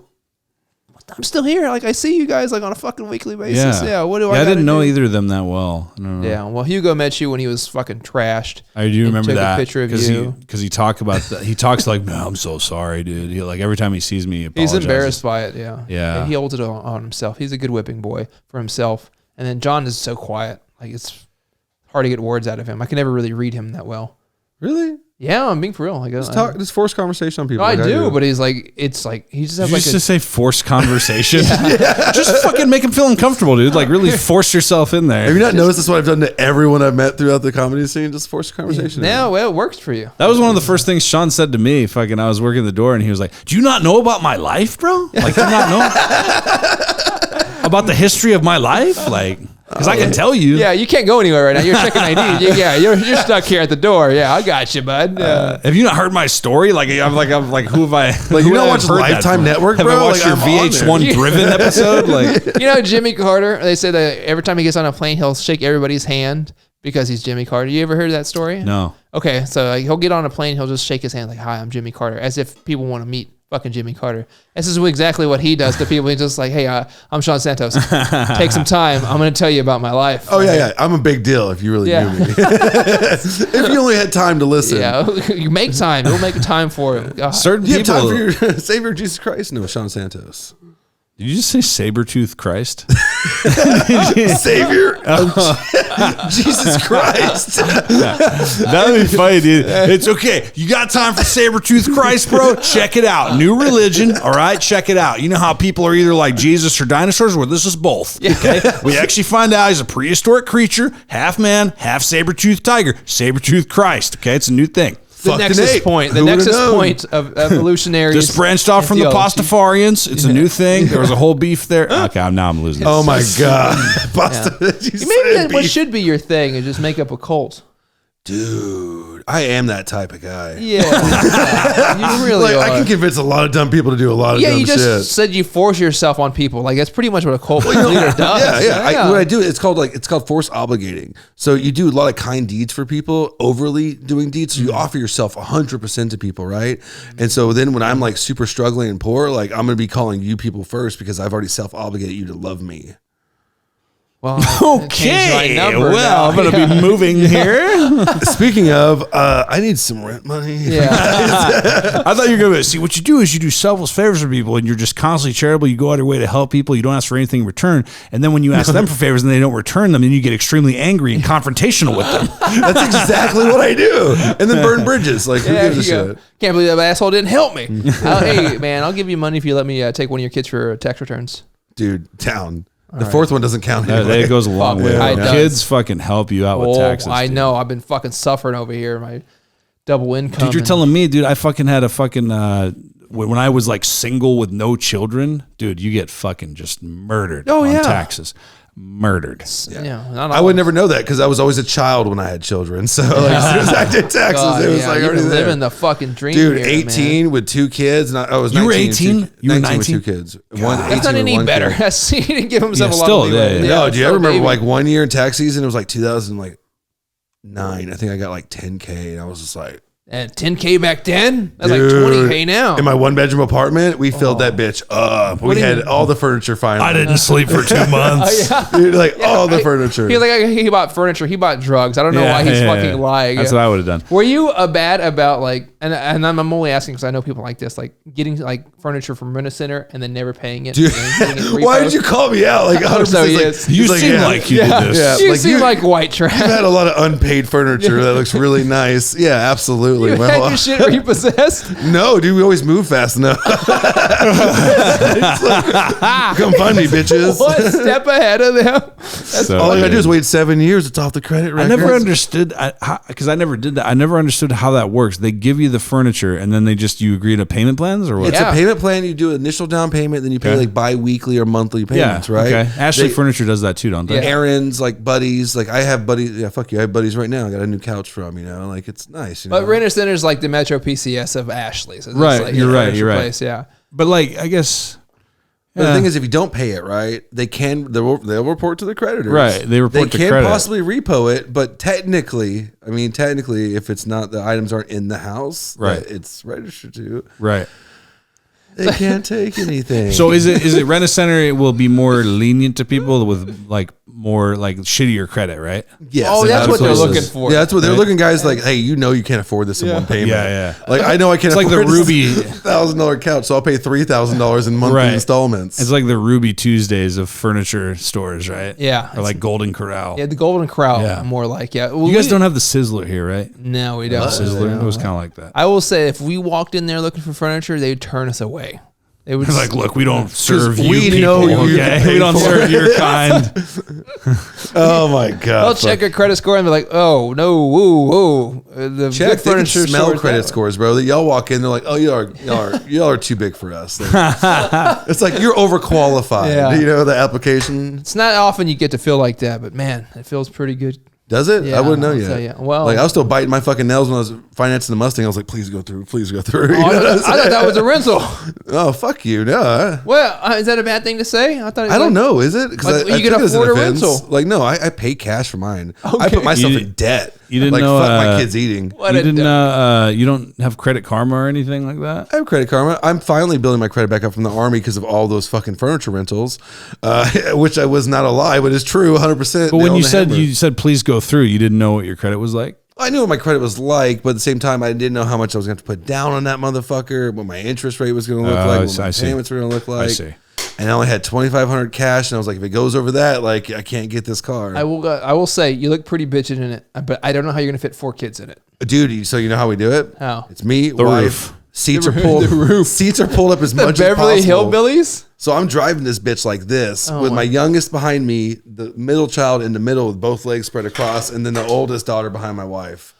I'm still here. Like, I see you guys like on a fucking weekly basis. Yeah. What do I? I didn't know either of them that well. I don't know. Yeah. Well, Hugo met you when he was fucking trashed. I do remember took that. A picture of you because he talked about that. He talks like, "Man, I'm so sorry, dude." He, like every time he sees me, he he's apologizes. embarrassed by it. Yeah. Yeah. And he holds it on himself. He's a good whipping boy for himself. And then John is so quiet. Like, it's hard to get words out of him. I can never really read him that well. Really? Yeah, I'm being for real. Just force conversation on people. I do, but he's like, it's like he just has Did like you just say forced conversation? Just fucking make him feel uncomfortable, dude. Like really force yourself in there. Have you not noticed this? What I've done to everyone I've met throughout the comedy scene? Just force a conversation. Well, it works for you. That was one of the first things Shawn said to me. Fucking, I was working the door and he was like, "Do you not know about my life, bro? Like, do you not know about the history of my life? Like, because I can tell you." Yeah, you can't go anywhere right now. You're checking ID. You're stuck here at the door. Yeah, I got you, bud. Have you not heard my story? Like, I'm like, who have I? Like, you who don't have watch I heard that Lifetime from? Network, Have bro? I watched Like, your I'm on there. VH1 Driven episode? Like, You know Jimmy Carter? They say that every time he gets on a plane, he'll shake everybody's hand because he's Jimmy Carter. You ever heard that story? no. Okay, so like, he'll get on a plane, he'll just shake his hand like, "Hi, I'm Jimmy Carter," as if people want to meet fucking Jimmy Carter. This is exactly what he does to people. He's just like, "Hey, I'm Shawn Santos. Take some time. I'm going to tell you about my life." Oh yeah. I'm a big deal if you really knew me. If you only had time to listen. Yeah, you make time. You'll make time for him. God. Certain Do you have people. time for your Savior Jesus Christ? No, Shawn Santos. Did you just say Sabretooth Christ? Savior of Jesus Christ. That'd be funny, dude. It's okay. You got time for Sabretooth Christ, bro? Check it out. New religion. All right, check it out. You know how people are either like Jesus or dinosaurs? Well, this is both. Okay. We actually find out he's a prehistoric creature, half man, half saber-toothed tiger. Sabretooth Christ. Okay, it's a new thing. The Fucking nexus ape. point. The Who would've nexus known? point of evolutionary. Just branched off from the Pastafarians. It's a new thing. There was a whole beef there. Okay, now I'm losing. Oh my God. Pasta. You Maybe said what beef. should be your thing is just make up a cult. Dude, I am that type of guy. Yeah, you really Like, are. I can convince a lot of dumb people to do a lot of dumb you just shit. said you force yourself on people. Like, that's pretty much what a cult leader does. Yeah. What I do, it's called force obligating. So you do a lot of kind deeds for people, overly doing deeds. So you offer yourself 100% to people, right? And so then when I'm like super struggling and poor, like I'm gonna be calling you people first because I've already self-obligated you to love me. Well, I changed my Okay. number Well, I'm now. going to be moving here. Speaking of, I need some rent money. Yeah. I thought you were going to see what you do is you do selfless favors for people and you're just constantly charitable. You go out of your way to help people. You don't ask for anything in return. And then when you ask them for favors and they don't return them, then you get extremely angry and confrontational with them. That's exactly what I do. And then burn bridges. Like, who Yeah, gives a you go. shit? Can't believe that asshole didn't help me. Hey, man, I'll give you money if you let me take one of your kids for tax returns. Dude, down. The fourth one doesn't count That anyway. goes a long way. It does. Kids fucking help you out with taxes. I dude. know. I've been fucking suffering over here. My double income. Dude, you're telling me, dude, I fucking had a fucking, when I was like single with no children, dude, you get fucking just murdered on taxes. Murdered. Yeah. I would never know that because I was always a child when I had children. So like, as soon as I did taxes, it was like you've already been there. living the fucking dream. Dude, here, 18 man. with 2 kids. And I was You were 19 18? with two- You were 19 with 2 19? kids. That's not any better. He didn't give himself Yeah, a lot still, of leeway. yeah. No, do you still ever remember baby. like one year in tax season? It was like 2009. I think I got like 10K, and I was just like, And 10K back then? That's dude, like 20K now. In my 1-bedroom apartment, we filled that bitch up. We do you had mean? all the furniture finally. I didn't sleep for 2 months. Dude, like all the furniture. He bought furniture. He bought drugs. I don't know why he's fucking lying. That's what I would have done. Were you bad about like And I'm only asking because I know people like this, like getting like furniture from Rent-A-Center and then never paying it. Dude, and then getting it why repoed. did you call me out? Like 100%. So he like, is. You he's like, seem yeah, like you yeah, did this. Yeah, You like seem like white trash. You've had a lot of unpaid furniture that looks really nice. Yeah, absolutely. You had your shit repossessed. No, dude, we always move fast enough. It's like, come find me, bitches. One step ahead of them. So All I gotta good. do is wait 7 years. It's off the credit record. I never understood because I never did that. I never understood how that works. They give you the furniture and then you agree to payment plans or what? It's Yeah. a payment plan. You do an initial down payment, then you pay Okay. like bi-weekly or monthly payments, right? Okay. Ashley They- Furniture does that too, don't they? Yeah. Errands, like buddies. Like I have buddies. Yeah, fuck you. I have buddies right now. I got a new couch from, like it's nice. You know? But Rent-A-Center is like the Metro PCS of Ashley. So it's Right, like you're a right, furniture you're right. place, yeah. But like, I guess. But the thing is, if you don't pay it right, they'll report to the creditors. Right, they report to can credit. possibly repo it, but technically, if it's not the items aren't in the house, Right. that it's registered to, Right. they can't take anything. So is it Rent-A-Center? It will be more lenient to people with like more like shittier credit, right? yes, Oh, and that's what they're absolutely. looking for. Yeah, that's what they're Right. looking. Guys, like, hey, you can't afford this in one payment. Yeah. Like I know I can't It's like afford the Ruby- $1,000 couch, so I'll pay $3,000 in monthly Right. installments. It's like the Ruby Tuesdays of furniture stores, right? Yeah. Or like Golden Corral. Yeah, the Golden Corral, Yeah. more like, yeah. Well, You guys don't have the Sizzler here, right? No, we don't. Sizzler. It was kind of like that. I will say, if we walked in there looking for furniture, they would turn us away. They would It's like, look, we don't serve you we people. know you Okay? pay We don't for serve your kind. Oh my god! they'll check your credit score and be like, "Oh no, whoa." The Check. good They can furniture smell stores credit that way. scores, bro. That y'all walk in, they're like, "Oh, y'all are too big for us." Like, it's like you're overqualified. Yeah. The application. It's not often you get to feel like that, but man, it feels pretty good. Does it? Yeah, I wouldn't know I'll yet. tell you. Well- like I was still biting my fucking nails when I was financing the Mustang. I was like, please go through. Please go through. You Oh, know what I'm I thought that was a rental. Oh, fuck you. No. Well, is that a bad thing to say? I thought. I don't know. Is it? Because Like, you can afford a rental. Like, no, I pay cash for mine. I Okay. put myself You- in debt. you didn't like, know, fuck my kids eating. What You a didn't. You don't have Credit Karma or anything like that. I have Credit Karma. I'm finally building my credit back up from the army because of all those fucking furniture rentals, which I was not a lie, but it's true 100%. But when you said please go through, you didn't know what your credit was like. I knew what my credit was like, but at the same time, I didn't know how much I was going to have to put down on that motherfucker, what my interest rate was going to look like, what my I see. payments were going to look like. I see. And I only had $2,500 cash, and I was like, if it goes over that, like, I can't get this car. I will say you look pretty bitchin' in it, but I don't know how you're gonna fit 4 kids in it. Dude, so you know how we do it? How? It's me, The wife. roof. Seats are pulled. Seats are pulled up as The much Beverly as possible. Hillbillies. So I'm driving this bitch like this with my- my youngest behind me, the middle child in the middle with both legs spread across, and then the oldest daughter behind my wife.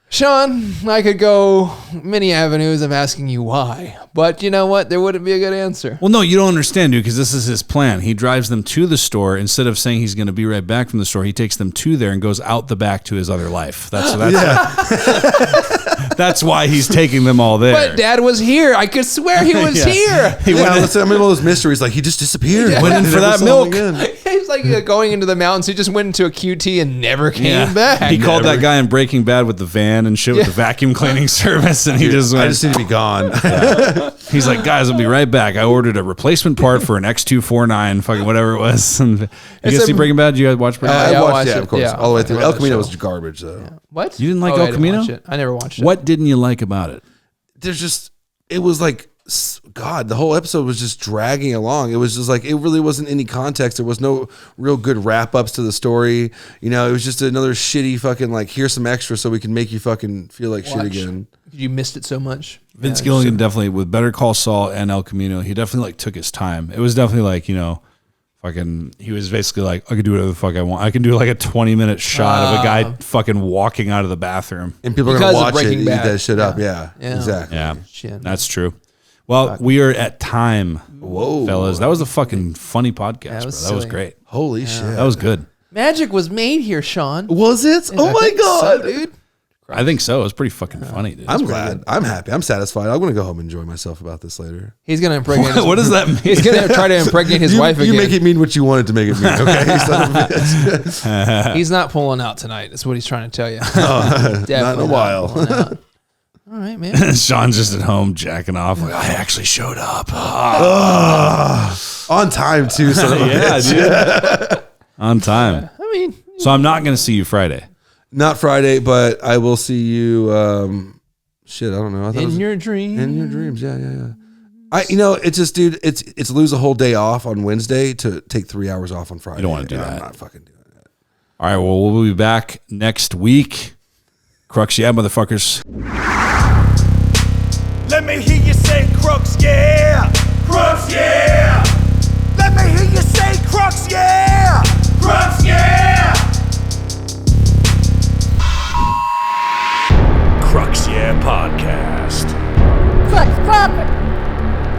Sean, I could go many avenues of asking you why, but you know what? There wouldn't be a good answer. Well, no, you don't understand, dude, because this is his plan. He drives them to the store instead of saying he's going to be right back from the store. He takes them to there and goes out the back to his other life. That's that's why he's taking them all there. But Dad was here. I could swear he was Yeah. here. He Yeah, went in, listen, I'm in all those mysteries. Like, he just disappeared. Went in They for never that saw him milk. again. He's like going into the mountains. He just went into a QT and never came yeah. back. He called that guy in Breaking Bad with the van and shit with the vacuum cleaning service, and he just I went. just need to be gone. He's like, guys, I'll be right back. I ordered a replacement part for an X249, fucking whatever it was. And you guys see Breaking Bad? You guys watch Breaking Bad? Yeah, I I watched watched it, it. of course, Yeah, all the way I through. love El that Camino show. was garbage, though. What? You didn't like I El didn't Camino? watch it. I never watched it. What didn't you like about it? There's just, it was like, God, the whole episode was just dragging along. It was just like, it really wasn't any context. There was no real good wrap ups to the story. You know, it was just another shitty fucking, like, here's some extra so we can make you fucking feel like shit Watch. again. You missed it so much. Vince Yeah, Gilligan definitely, with Better Call Saul and El Camino, he definitely like took his time. It was definitely like, you know, fucking, he was basically like, I could do whatever the fuck I want. I can do like a 20-minute shot of a guy fucking walking out of the bathroom. And people are going Because to of watch it Breaking and eat Bad. that shit up. Yeah, Yeah. exactly. Yeah, Shit. that's true. Well, we are at time, Whoa. fellas. That was a fucking funny podcast, Yeah, it bro. was That was silly. great. Holy shit. That was good. Magic was made here, Sean. Was it? Oh I my think so, God. dude. I think so. It was pretty fucking funny, dude. I'm glad. I'm happy. I'm satisfied. I'm going to go home and enjoy myself about this later. He's gonna impregnate. What does that mean? He's gonna try to impregnate his wife again. You make it mean what you wanted to make it mean, okay? You son of a bitch. He's not pulling out tonight. That's what he's trying to tell you. Not in Definitely a while. pulling out. All right, man. Sean's just at home jacking off. Like, I actually showed up. On time, too, son of a Yeah, bitch. dude. On time. I mean, So I'm not going to see you Friday. Not Friday, but I will see you Shit, I don't know. I thought it In was your dreams. in your dreams. Yeah. It's just, dude. It's lose a whole day off on Wednesday to take 3 hours off on Friday. You don't want to do And that. I'm not fucking doing that. All right, well, we'll be back next week. Crux, yeah, motherfuckers. Let me hear you say Crux, yeah. Crux, yeah. Let me hear you say Crux, yeah.